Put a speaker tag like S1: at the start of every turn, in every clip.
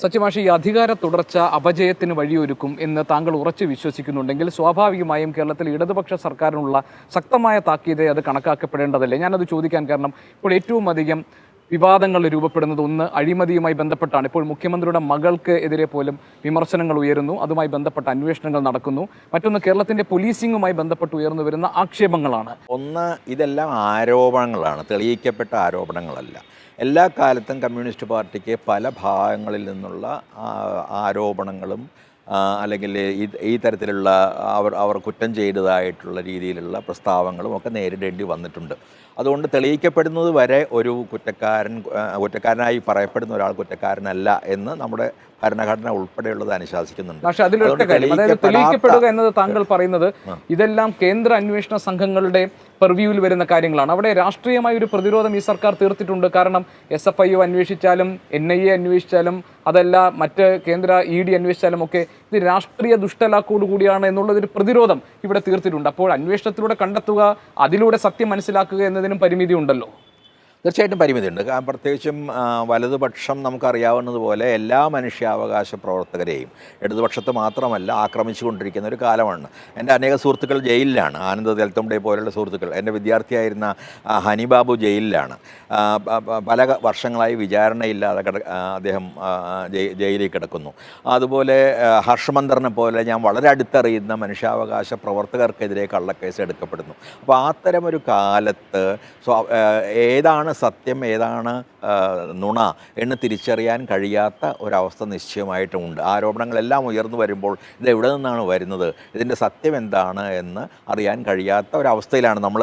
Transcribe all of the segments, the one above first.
S1: സച്ചിമാഷി, ഈ അധികാര തുടർച്ച അപജയത്തിന് വഴിയൊരുക്കും എന്ന് താങ്കൾ ഉറച്ചു വിശ്വസിക്കുന്നുണ്ടെങ്കിൽ സ്വാഭാവികമായും കേരളത്തിൽ ഇടതുപക്ഷ സർക്കാരിനുള്ള ശക്തമായ താക്കീതെ അത് കണക്കാക്കപ്പെടേണ്ടതല്ലേ? ഞാനത് ചോദിക്കാൻ കാരണം ഇപ്പോൾ ഏറ്റവും അധികം വിവാദങ്ങൾ രൂപപ്പെടുന്നത് ഒന്ന് അഴിമതിയുമായി ബന്ധപ്പെട്ടാണ്. ഇപ്പോൾ മുഖ്യമന്ത്രിയുടെ മകൾക്ക് എതിരെ പോലും വിമർശനങ്ങൾ ഉയരുന്നു, അതുമായി ബന്ധപ്പെട്ട അന്വേഷണങ്ങൾ നടക്കുന്നു. മറ്റൊന്ന് കേരളത്തിന്റെ പോലീസിംഗുമായി ബന്ധപ്പെട്ട് ഉയർന്നു വരുന്ന ആക്ഷേപങ്ങളാണ്.
S2: ഒന്ന്, ഇതെല്ലാം ആരോപണങ്ങളാണ്, തെളിയിക്കപ്പെട്ട ആരോപണങ്ങളല്ല. എല്ലാ കാലത്തും കമ്മ്യൂണിസ്റ്റ് പാർട്ടിക്ക് പല ഭാഗങ്ങളിൽ നിന്നുള്ള ആരോപണങ്ങളും അല്ലെങ്കിൽ ഈ തരത്തിലുള്ള അവർ കുറ്റം ചെയ്തതായിട്ടുള്ള രീതിയിലുള്ള പ്രസ്താവങ്ങളും ഒക്കെ നേരിടേണ്ടി വന്നിട്ടുണ്ട്. അതുകൊണ്ട് തെളിയിക്കപ്പെടുന്നത് വരെ ഒരു കുറ്റക്കാരനായി പറയപ്പെടുന്ന ഒരാൾ കുറ്റക്കാരനല്ല എന്ന് നമ്മുടെ ഭരണഘടന ഉൾപ്പെടെയുള്ളത് അനുശാസിക്കുന്നുണ്ട്.
S1: പക്ഷെ അതിലൊക്കെ കാര്യം, അതായത് തെളിയിക്കപ്പെടുക എന്നത് താങ്കൾ പറയുന്നത് ഇതെല്ലാം കേന്ദ്ര അന്വേഷണ സംഘങ്ങളുടെ പെർവ്യൂവിൽ വരുന്ന കാര്യങ്ങളാണ്. അവിടെ രാഷ്ട്രീയമായ ഒരു പ്രതിരോധം ഈ സർക്കാർ തീർത്തിട്ടുണ്ട്. കാരണം SFIO അന്വേഷിച്ചാലും NIA അന്വേഷിച്ചാലും അതല്ല മറ്റ് കേന്ദ്ര ED അന്വേഷിച്ചാലും ഒക്കെ ഇത് രാഷ്ട്രീയ ദുഷ്ടലാക്കോടുകൂടിയാണ് എന്നുള്ളതൊരു പ്രതിരോധം ഇവിടെ തീർത്തിട്ടുണ്ട്. അപ്പോൾ അന്വേഷണത്തിലൂടെ കണ്ടെത്തുക, അതിലൂടെ സത്യം മനസ്സിലാക്കുക എന്നതിനും പരിമിതി ഉണ്ടല്ലോ.
S2: തീർച്ചയായിട്ടും പരിമിതിയുണ്ട്. പ്രത്യേകിച്ചും വലതുപക്ഷം നമുക്കറിയാവുന്നതുപോലെ എല്ലാ മനുഷ്യാവകാശ പ്രവർത്തകരെയും ഇടതുപക്ഷത്ത് മാത്രമല്ല ആക്രമിച്ചുകൊണ്ടിരിക്കുന്ന ഒരു കാലമാണ്. എൻ്റെ അനേക സുഹൃത്തുക്കൾ ജയിലിലാണ്. ആനന്ദ് തെൽത്തുംബടെ പോലുള്ള സുഹൃത്തുക്കൾ. എൻ്റെ വിദ്യാർത്ഥിയായിരുന്ന ഹനിബാബു ജയിലിലാണ്. പല വർഷങ്ങളായി വിചാരണയില്ലാതെ അദ്ദേഹം ജയിലിൽ കിടക്കുന്നു. അതുപോലെ ഹർഷമന്ദറിനെ പോലെ ഞാൻ വളരെ അടുത്തറിയുന്ന മനുഷ്യാവകാശ പ്രവർത്തകർക്കെതിരെ കള്ളക്കേസ് എടുക്കപ്പെടുന്നു. അപ്പോൾ അത്തരമൊരു കാലത്ത് ഏതാണ് സത്യം ഏതാണ് നുണ എന്ന് തിരിച്ചറിയാൻ കഴിയാത്ത ഒരവസ്ഥ നിശ്ചയമായിട്ടുമുണ്ട്. ആരോപണങ്ങളെല്ലാം ഉയർന്നു വരുമ്പോൾ ഇത് എവിടെ നിന്നാണ് വരുന്നത്, ഇതിൻ്റെ സത്യം എന്താണ് എന്ന് അറിയാൻ കഴിയാത്ത ഒരവസ്ഥയിലാണ് നമ്മൾ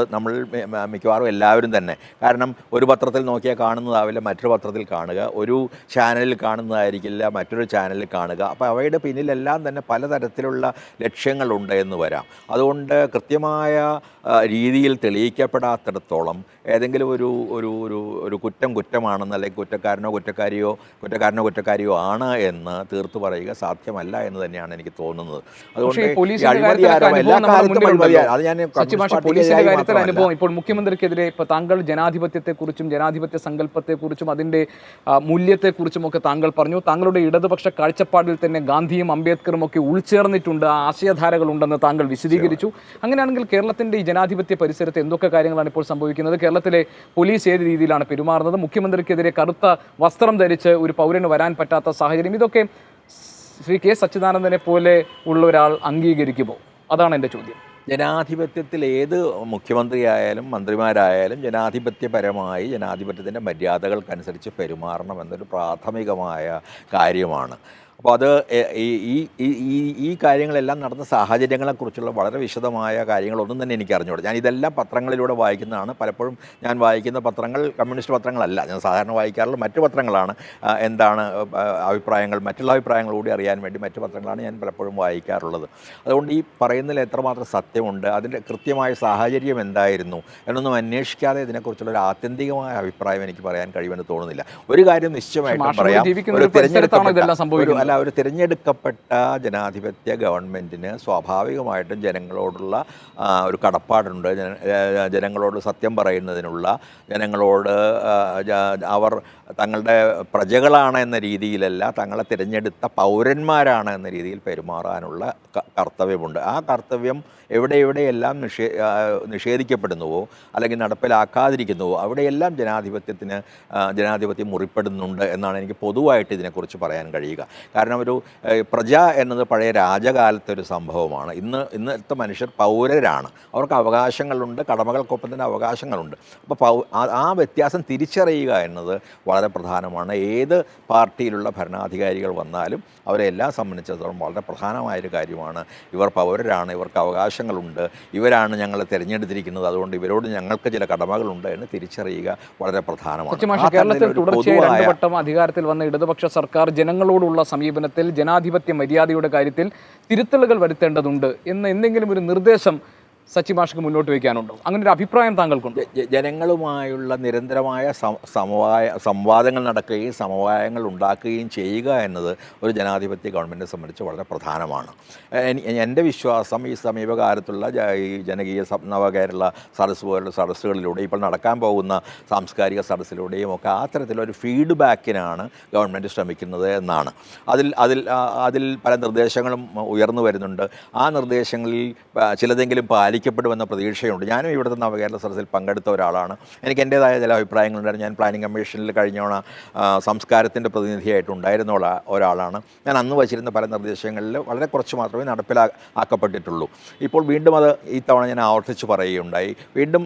S2: മിക്കവാറും എല്ലാവരും തന്നെ. കാരണം ഒരു പത്രത്തിൽ നോക്കിയാൽ കാണുന്നതാവില്ല മറ്റൊരു പത്രത്തിൽ കാണുക, ഒരു ചാനലിൽ കാണുന്നതായിരിക്കില്ല മറ്റൊരു ചാനലിൽ കാണുക. അപ്പോൾ അവയുടെ പിന്നിലെല്ലാം തന്നെ പലതരത്തിലുള്ള ലക്ഷ്യങ്ങളുണ്ട് എന്ന് വരാം. അതുകൊണ്ട് കൃത്യമായ രീതിയിൽ തെളിയിക്കപ്പെടാത്തിടത്തോളം ഏതെങ്കിലും ഒരു കുറ്റം കുറ്റമാണെന്ന്, അല്ലെങ്കിൽ കുറ്റക്കാരനോ കുറ്റക്കാരിയോ ആണ് എന്ന് തീർത്തു പറയുക സാധ്യമല്ല എന്ന് തന്നെയാണ് എനിക്ക് തോന്നുന്നത്. അതുകൊണ്ട്
S1: അനുഭവം ഇപ്പോൾ മുഖ്യമന്ത്രിക്കെതിരെ ഇപ്പോൾ താങ്കൾ ജനാധിപത്യത്തെക്കുറിച്ചും ജനാധിപത്യ സങ്കല്പത്തെക്കുറിച്ചും അതിൻ്റെ മൂല്യത്തെക്കുറിച്ചും ഒക്കെ താങ്കൾ പറഞ്ഞു. താങ്കളുടെ ഇടതുപക്ഷ കാഴ്ചപ്പാടിൽ തന്നെ ഗാന്ധിയും അംബേദ്കറും ഒക്കെ ഉൾച്ചേർന്നിട്ടുണ്ട്, ആശയധാരകളുണ്ടെന്ന് താങ്കൾ വിശദീകരിച്ചു. അങ്ങനെയാണെങ്കിൽ കേരളത്തിൻ്റെ ഈ ജനാധിപത്യ പരിസരത്ത് എന്തൊക്കെ കാര്യങ്ങളാണ് ഇപ്പോൾ സംഭവിക്കുന്നത്? കേരളത്തിലെ പോലീസ് ഏത് രീതിയിലാണ് പെരുമാറുന്നത്? മുഖ്യമന്ത്രിക്കെതിരെ കറുത്ത വസ്ത്രം ധരിച്ച് ഒരു പൗരന് വരാൻ പറ്റാത്ത സാഹചര്യം, ഇതൊക്കെ ശ്രീ K. സച്ചിദാനന്ദനെ പോലെ ഉള്ള ഒരാൾ അംഗീകരിക്കുമോ? അതാണ് എൻ്റെ ചോദ്യം.
S2: ജനാധിപത്യത്തിൽ ഏത് മുഖ്യമന്ത്രിയായാലും മന്ത്രിമാരായാലും ജനാധിപത്യപരമായി ജനാധിപത്യത്തിൻ്റെ മര്യാദകൾക്കനുസരിച്ച് പെരുമാറണം എന്നൊരു പ്രാഥമികമായ കാര്യമാണ്. അപ്പോൾ അത് ഈ കാര്യങ്ങളെല്ലാം നടന്ന സാഹചര്യങ്ങളെക്കുറിച്ചുള്ള വളരെ വിശദമായ കാര്യങ്ങളൊന്നും തന്നെ എനിക്ക് അറിഞ്ഞുകൂടാ. ഞാൻ ഇതെല്ലാം പത്രങ്ങളിലൂടെ വായിക്കുന്നതാണ്. പലപ്പോഴും ഞാൻ വായിക്കുന്ന പത്രങ്ങൾ കമ്മ്യൂണിസ്റ്റ് പത്രങ്ങളല്ല, ഞാൻ സാധാരണ വായിക്കാറുള്ള മറ്റു പത്രങ്ങളാണ്. എന്താണ് അഭിപ്രായങ്ങൾ, മറ്റുള്ള അഭിപ്രായങ്ങൾ കൂടി അറിയാൻ വേണ്ടി മറ്റു പത്രങ്ങളാണ് ഞാൻ പലപ്പോഴും വായിക്കാറുള്ളത്. അതുകൊണ്ട് ഈ പറയുന്നതിൽ എത്രമാത്രം സത്യമുണ്ട്, അതിൻ്റെ കൃത്യമായ സാഹചര്യം എന്തായിരുന്നു എന്നൊന്നും അന്വേഷിക്കാതെ ഇതിനെക്കുറിച്ചുള്ള ഒരു ആത്യന്തികമായ അഭിപ്രായം എനിക്ക് പറയാൻ കഴിയുമെന്ന് തോന്നുന്നില്ല. ഒരു കാര്യം നിശ്ചയമായിട്ടും പറയാം, ഒരു തിരഞ്ഞെടുക്കപ്പെട്ട ജനാധിപത്യ ഗവൺമെൻറ്റിന് സ്വാഭാവികമായിട്ടും ജനങ്ങളോടുള്ള ഒരു കടപ്പാടുണ്ട്. ജനങ്ങളോട് സത്യം പറയുന്നതിനുള്ള, ജനങ്ങളോട് അവർ തങ്ങളുടെ പ്രജകളാണ് എന്ന രീതിയിലല്ല, തങ്ങളെ തിരഞ്ഞെടുത്ത പൗരന്മാരാണ് എന്ന രീതിയിൽ പെരുമാറാനുള്ള കർത്തവ്യമുണ്ട്. ആ കർത്തവ്യം എവിടെയെല്ലാം നിഷേധിക്കപ്പെടുന്നുവോ അല്ലെങ്കിൽ നടപ്പിലാക്കാതിരിക്കുന്നുവോ അവിടെയെല്ലാം ജനാധിപത്യത്തിന് മുറിപ്പെടുന്നുണ്ട് എന്നാണ് എനിക്ക് പൊതുവായിട്ട് ഇതിനെക്കുറിച്ച് പറയാൻ കഴിയുക. കാരണം ഒരു പ്രജ എന്നത് പഴയ രാജകാലത്തൊരു സംഭവമാണ്. ഇന്നത്തെ മനുഷ്യർ പൗരരാണ്, അവർക്ക് അവകാശങ്ങളുണ്ട്, കടമകൾക്കൊപ്പം തന്നെ അവകാശങ്ങളുണ്ട്. അപ്പോൾ ആ വ്യത്യാസം തിരിച്ചറിയുക എന്നത് വളരെ പ്രധാനമാണ്. ഏത് പാർട്ടിയിലുള്ള ഭരണാധികാരികൾ വന്നാലും അവരെല്ലാം സംബന്ധിച്ചിടത്തോളം വളരെ പ്രധാനമായൊരു കാര്യമാണ്. ഇവർ പൗരരാണ്, ഇവർക്ക് അവകാശങ്ങളുണ്ട്, ഇവരാണ് ഞങ്ങളെ തിരഞ്ഞെടുത്തിരിക്കുന്നത്, അതുകൊണ്ട് ഇവരോട് ഞങ്ങൾക്ക് ചില കടമകളുണ്ട് എന്ന് തിരിച്ചറിയുക വളരെ പ്രധാനമാണ്.
S1: കേരളത്തിൽ തുടർച്ചയായി 2 വട്ടം അധികാരത്തിൽ വന്ന ഇടതുപക്ഷ സർക്കാർ ജനങ്ങളോടുള്ള സമീപനത്തിൽ, ജനാധിപത്യ മര്യാദയുടെ കാര്യത്തിൽ തിരുത്തലുകൾ വരുത്തേണ്ടതുണ്ട് എന്ന് എന്തെങ്കിലും ഒരു നിർദ്ദേശം സച്ചി മാഷ്ക്ക് മുന്നോട്ട് വയ്ക്കാനുണ്ടോ? അങ്ങനെ ഒരു അഭിപ്രായം താങ്കൾക്കുണ്ടോ?
S2: ജനങ്ങളുമായുള്ള നിരന്തരമായ സംവാദങ്ങൾ നടക്കുകയും സമവായങ്ങൾ ഉണ്ടാക്കുകയും ചെയ്യുക എന്നത് ഒരു ജനാധിപത്യ ഗവൺമെൻറ്റിനെ സംബന്ധിച്ച് വളരെ പ്രധാനമാണ്. എൻ്റെ വിശ്വാസം ഈ സമീപകാലത്തുള്ള ഈ ജനകീയ നവകേരള സദസ്സ് പോലുള്ള സദസ്സുകളിലൂടെ ഇപ്പോൾ നടക്കാൻ പോകുന്ന സാംസ്കാരിക സദസ്സിലൂടെയും ഒക്കെ ആ തരത്തിലൊരു ഫീഡ്ബാക്കിനാണ് ഗവൺമെൻറ് ശ്രമിക്കുന്നത് എന്നാണ്. അതിൽ പല നിർദ്ദേശങ്ങളും ഉയർന്നു വരുന്നുണ്ട്. ആ നിർദ്ദേശങ്ങളിൽ ചിലതെങ്കിലും പാലിക്കപ്പെടുമെന്ന പ്രതീക്ഷയുണ്ട്. ഞാനും ഇവിടുത്തെ നവകേരള സദസ്സിൽ പങ്കെടുത്ത ഒരാളാണ്. എനിക്ക് എൻ്റേതായ ചില അഭിപ്രായങ്ങളുണ്ടായിരുന്നു. ഞാൻ പ്ലാനിംഗ് കമ്മീഷനിൽ കഴിഞ്ഞോണ സംസ്കാരത്തിൻ്റെ പ്രതിനിധിയായിട്ടുണ്ടായിരുന്ന ഒരാളാണ്. ഞാൻ അന്ന് വച്ചിരുന്ന പല നിർദ്ദേശങ്ങളിൽ വളരെ കുറച്ച് മാത്രമേ നടപ്പിലാക്കപ്പെട്ടിട്ടുള്ളൂ. ഇപ്പോൾ വീണ്ടും അത് ഈ തവണ ഞാൻ ആവർത്തിച്ച് പറയുകയുണ്ടായി. വീണ്ടും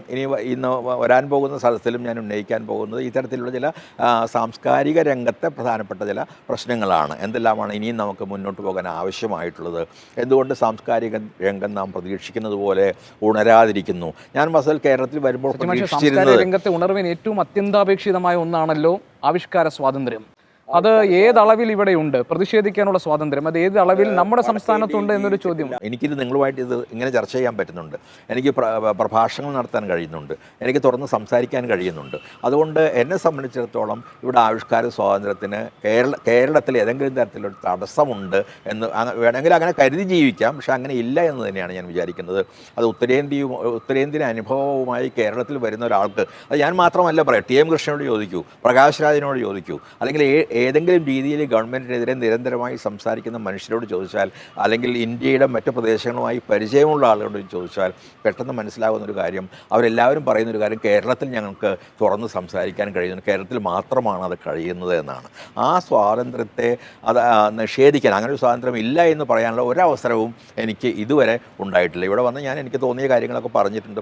S2: ഇന്ന് വരാൻ പോകുന്ന സദസ്സിലും ഞാൻ ഉന്നയിക്കാൻ പോകുന്നത് ഇത്തരത്തിലുള്ള ചില സാംസ്കാരിക രംഗത്തെ പ്രധാനപ്പെട്ട ചില പ്രശ്നങ്ങളാണ്. എന്തെല്ലാമാണ് ഇനിയും നമുക്ക് മുന്നോട്ട് പോകാൻ ആവശ്യമായിട്ടുള്ളത്? എന്തുകൊണ്ട് സാംസ്കാരിക രംഗം നാം പ്രതീക്ഷിക്കുന്നത് പോലെ ഉണരാതിരിക്കുന്നു? ഞാൻ മസൽ കേരളത്തിൽ വരുമ്പോൾ പ്രതീക്ഷിച്ചിരുന്നത്
S1: രംഗത്തെ ഉണർവിന് ഏറ്റവും അത്യന്താപേക്ഷിതമായ ഒന്നാണല്ലോ ആവിഷ്കാര സ്വാതന്ത്ര്യം. അത് ഏതളവിൽ ഇവിടെയുണ്ട്? പ്രതിഷേധിക്കാനുള്ള സ്വാതന്ത്ര്യം അത് ഏത് അളവിൽ നമ്മുടെ സംസ്ഥാനത്തുണ്ട് എന്നൊരു ചോദ്യം.
S2: എനിക്കിത് നിങ്ങളുമായിട്ട് ഇത് ഇങ്ങനെ ചർച്ച ചെയ്യാൻ പറ്റുന്നുണ്ട്. എനിക്ക് പ്രഭാഷണങ്ങൾ നടത്താൻ കഴിയുന്നുണ്ട്. എനിക്ക് തുറന്ന് സംസാരിക്കാൻ കഴിയുന്നുണ്ട്. അതുകൊണ്ട് എന്നെ സംബന്ധിച്ചിടത്തോളം ഇവിടെ ആവിഷ്കാര സ്വാതന്ത്ര്യത്തിന് കേരളത്തിൽ ഏതെങ്കിലും തരത്തിലൊരു തടസ്സമുണ്ട് എന്ന് വേണമെങ്കിൽ അങ്ങനെ കരുതി ജീവിക്കാം. പക്ഷെ അങ്ങനെ ഇല്ല എന്ന് തന്നെയാണ് ഞാൻ വിചാരിക്കുന്നത്. അത് ഉത്തരേന്ത്യൻ അനുഭവവുമായി കേരളത്തിൽ വരുന്ന ഒരാൾക്ക്, അത് ഞാൻ മാത്രമല്ല പറയാം, ടി എം കൃഷ്ണനോട് ചോദിക്കൂ, പ്രകാശ് രാജിനോട് ചോദിക്കൂ, അല്ലെങ്കിൽ ഏതെങ്കിലും രീതിയിൽ ഗവൺമെൻറ്റിനെതിരെ നിരന്തരമായി സംസാരിക്കുന്ന മനുഷ്യരോട് ചോദിച്ചാൽ, അല്ലെങ്കിൽ ഇന്ത്യയുടെ മറ്റു പ്രദേശങ്ങളുമായി പരിചയമുള്ള ആളുകളോട് ചോദിച്ചാൽ പെട്ടെന്ന് മനസ്സിലാകുന്നൊരു കാര്യം, അവരെല്ലാവരും പറയുന്നൊരു കാര്യം, കേരളത്തിൽ ഞങ്ങൾക്ക് തുറന്ന് സംസാരിക്കാൻ കഴിയുന്നു, കേരളത്തിൽ മാത്രമാണ് അത് കഴിയുന്നത് എന്നാണ്. ആ സ്വാതന്ത്ര്യത്തെ അത് നിഷേധിക്കാൻ, അങ്ങനെ ഒരു സ്വാതന്ത്ര്യം ഇല്ല എന്ന് പറയാനുള്ള ഒരവസരവും എനിക്ക് ഇതുവരെ ഉണ്ടായിട്ടില്ല. ഇവിടെ വന്ന് ഞാൻ എനിക്ക് തോന്നിയ കാര്യങ്ങളൊക്കെ പറഞ്ഞിട്ടുണ്ട്.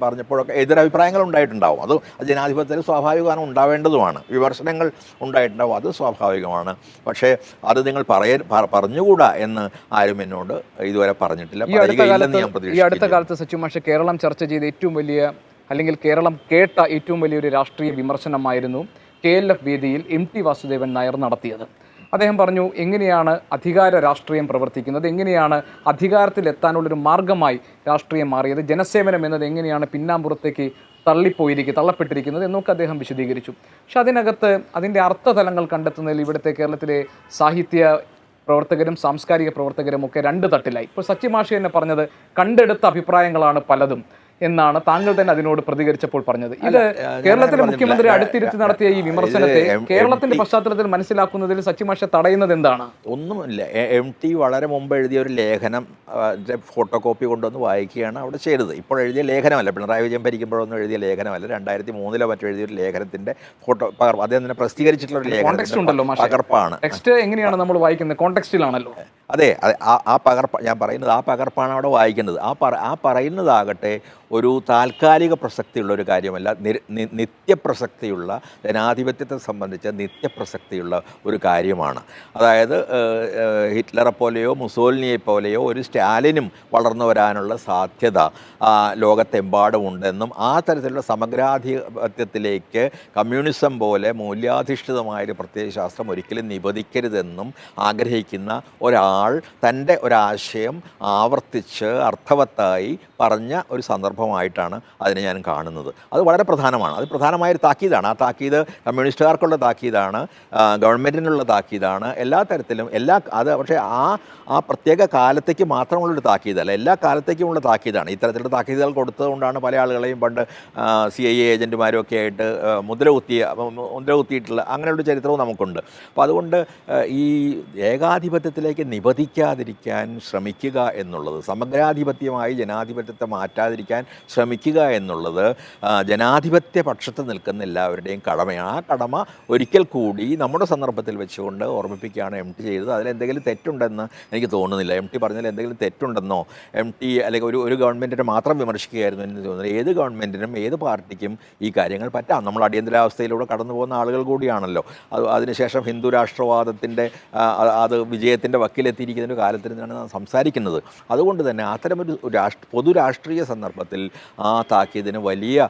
S2: പറഞ്ഞപ്പോഴൊക്കെ എതിരഭിപ്രായങ്ങൾ ഉണ്ടായിട്ടുണ്ടാവും. അത് ജനാധിപത്യത്തിൽ സ്വാഭാവികമാണ്, ഉണ്ടാവേണ്ടതുമാണ്. വിമർശനങ്ങൾ ഉണ്ടായിട്ടുണ്ടാവും, അത് സ്വാഭാവികമാണ്. പക്ഷേ അത് നിങ്ങൾ പറഞ്ഞുകൂടാ എന്ന് ആരും എന്നോട് ഇതുവരെ പറഞ്ഞിട്ടില്ല.
S1: ഈ അടുത്ത കാലത്ത് സച്ചി മാഷ് കേരളം ചർച്ച ചെയ്ത ഏറ്റവും വലിയ, അല്ലെങ്കിൽ കേരളം കേട്ട ഏറ്റവും വലിയൊരു രാഷ്ട്രീയ വിമർശനമായിരുന്നു KLF വേദിയിൽ MT വാസുദേവൻ നായർ നടത്തിയത്. അദ്ദേഹം പറഞ്ഞു, എങ്ങനെയാണ് അധികാര രാഷ്ട്രീയം പ്രവർത്തിക്കുന്നത്, എങ്ങനെയാണ് അധികാരത്തിലെത്താനുള്ളൊരു മാർഗമായി രാഷ്ട്രീയം മാറിയത്, ജനസേവനം എന്നത് എങ്ങനെയാണ് പിന്നാമ്പുറത്തേക്ക് തള്ളപ്പെട്ടിരിക്കുന്നത് എന്നൊക്കെ അദ്ദേഹം വിശദീകരിച്ചു. പക്ഷെ അതിനകത്ത് അതിൻ്റെ അർത്ഥതലങ്ങൾ കണ്ടെത്തുന്നതിൽ ഇവിടുത്തെ കേരളത്തിലെ സാഹിത്യ പ്രവർത്തകരും സാംസ്കാരിക പ്രവർത്തകരും ഒക്കെ രണ്ട് തട്ടിലായി. ഇപ്പോൾ സച്ചി മാഷി തന്നെ പറഞ്ഞത് കണ്ടെടുത്ത അഭിപ്രായങ്ങളാണ് പലതും എന്നാണ് താങ്കൾ തന്നെ അതിനോട് പ്രതികരിച്ചപ്പോൾ പറഞ്ഞത്. ഇത് കേരളത്തിലെ മുഖ്യമന്ത്രി അടുത്തിരുത്തി നടത്തിയ ഈ വിമർശനത്തെ കേരളത്തിന്റെ പശ്ചാത്തലത്തിൽ മനസ്സിലാക്കുന്നതിൽ സച്ചി മാഷെ തടയുന്നത് എന്താണ്?
S2: ഒന്നുമില്ല. MT വളരെ മുമ്പ് എഴുതിയ ഒരു ലേഖനം ഫോട്ടോ കോപ്പി കൊണ്ടുവന്ന് വായിക്കുകയാണ് അവിടെ ചെയ്തത്. ഇപ്പോൾ എഴുതിയ ലേഖനമല്ല, പിണറായി വിജയൻ ഭരിക്കുമ്പോഴൊന്നും എഴുതിയ ലേഖനമല്ല, 2003 മറ്റോ എഴുതിയൊരു ലേഖനത്തിന്റെ ഫോട്ടോ പകർപ്പ്, അദ്ദേഹം തന്നെ പ്രസിദ്ധീകരിച്ചിട്ടുള്ള ഒരു ലേഖനം പകർപ്പാണ്.
S1: ടെക്സ്റ്റ് എങ്ങനെയാണ് നമ്മൾ വായിക്കുന്നത്? കോണ്ടെക്സ്റ്റിലാണല്ലോ.
S2: അതെ, ആ പകർപ്പ് ഞാൻ പറയുന്നത്, ആ പകർപ്പാണ് അവിടെ വായിക്കുന്നത്. ആ പറയുന്നതാകട്ടെ ഒരു താൽക്കാലിക പ്രസക്തിയുള്ള ഒരു കാര്യമല്ല, നിത്യപ്രസക്തിയുള്ള, ജനാധിപത്യത്തെ സംബന്ധിച്ച് നിത്യപ്രസക്തിയുള്ള ഒരു കാര്യമാണ്. അതായത് ഹിറ്റ്ലറെ പോലെയോ മുസോലിനിയെ പോലെയോ ഒരു സ്റ്റാലിനും വളർന്നു വരാനുള്ള സാധ്യത ലോകത്തെമ്പാടുമുണ്ടെന്നും ആ തരത്തിലുള്ള സമഗ്രാധിപത്യത്തിലേക്ക് കമ്മ്യൂണിസം പോലെ മൂല്യാധിഷ്ഠിതമായൊരു പ്രത്യയശാസ്ത്രം ഒരിക്കലും നിബന്ധിക്കരുതെന്നും ആഗ്രഹിക്കുന്ന ഒരാൾ തൻ്റെ ഒരാശയം ആവർത്തിച്ച് അർത്ഥവത്തായി പറഞ്ഞ ഒരു സന്ദർഭമായിട്ടാണ് അതിനെ ഞാൻ കാണുന്നത്. അത് വളരെ പ്രധാനമാണ്. അത് പ്രധാനമായൊരു താക്കീതാണ്. ആ താക്കീത് കമ്മ്യൂണിസ്റ്റുകാർക്കുള്ള താക്കീതാണ്, ഗവൺമെൻറ്റിനുള്ള താക്കീതാണ്, എല്ലാ തരത്തിലും പക്ഷേ ആ പ്രത്യേക കാലത്തേക്ക് മാത്രമുള്ളൊരു താക്കീതല്ല, എല്ലാ കാലത്തേക്കുമുള്ള താക്കീതാണ്. ഇത്തരത്തിലുള്ള താക്കീതുകൾ കൊടുത്തതുകൊണ്ടാണ് പല ആളുകളെയും പണ്ട് CIA ഏജൻറ്റുമാരും ഒക്കെ ആയിട്ട് മുദ്ര കുത്തിയിട്ടുള്ള അങ്ങനെയുള്ള ചരിത്രവും നമുക്കുണ്ട്. അപ്പോൾ അതുകൊണ്ട് ഈ ഏകാധിപത്യത്തിലേക്ക് നിബന്ധിക്കാതിരിക്കാൻ ശ്രമിക്കുക എന്നുള്ളത്, സമഗ്രാധിപത്യമായി ജനാധിപത്യത്തെ മാറ്റാതിരിക്കാൻ ശ്രമിക്കുക എന്നുള്ളത് ജനാധിപത്യ പക്ഷത്ത് നിൽക്കുന്ന എല്ലാവരുടെയും കടമയാണ്. ആ കടമ ഒരിക്കൽ കൂടി നമ്മുടെ സന്ദർഭത്തിൽ വെച്ചുകൊണ്ട് ഓർമ്മിപ്പിക്കുകയാണ് MT ചെയ്തത്. അതിലെന്തെങ്കിലും തെറ്റുണ്ടെന്ന് എനിക്ക് തോന്നുന്നില്ല. MT പറഞ്ഞാൽ എന്തെങ്കിലും തെറ്റുണ്ടെന്നോ, MT അല്ലെങ്കിൽ ഒരു ഗവൺമെൻറ്റിനെ മാത്രം വിമർശിക്കുകയായിരുന്നു എന്ന് തോന്നുന്നില്ല. ഏത് ഗവൺമെൻറ്റിനും ഏത് പാർട്ടിക്കും ഈ കാര്യങ്ങൾ പറ്റാം. നമ്മൾ അടിയന്തരാവസ്ഥയിലൂടെ കടന്നു പോകുന്ന ആളുകൾ കൂടിയാണല്ലോ. അതിനുശേഷം ഹിന്ദു രാഷ്ട്രവാദത്തിൻ്റെ അത് വിജയത്തിൻ്റെ വക്കിലെത്തിയിരിക്കുന്ന ഒരു കാലത്തിൽ നിന്നാണ് നാം സംസാരിക്കുന്നത്. അതുകൊണ്ട് തന്നെ അത്തരമൊരു പൊതു രാഷ്ട്രീയ സന്ദർഭത്തിൽ ആ താക്കീതിന് വലിയ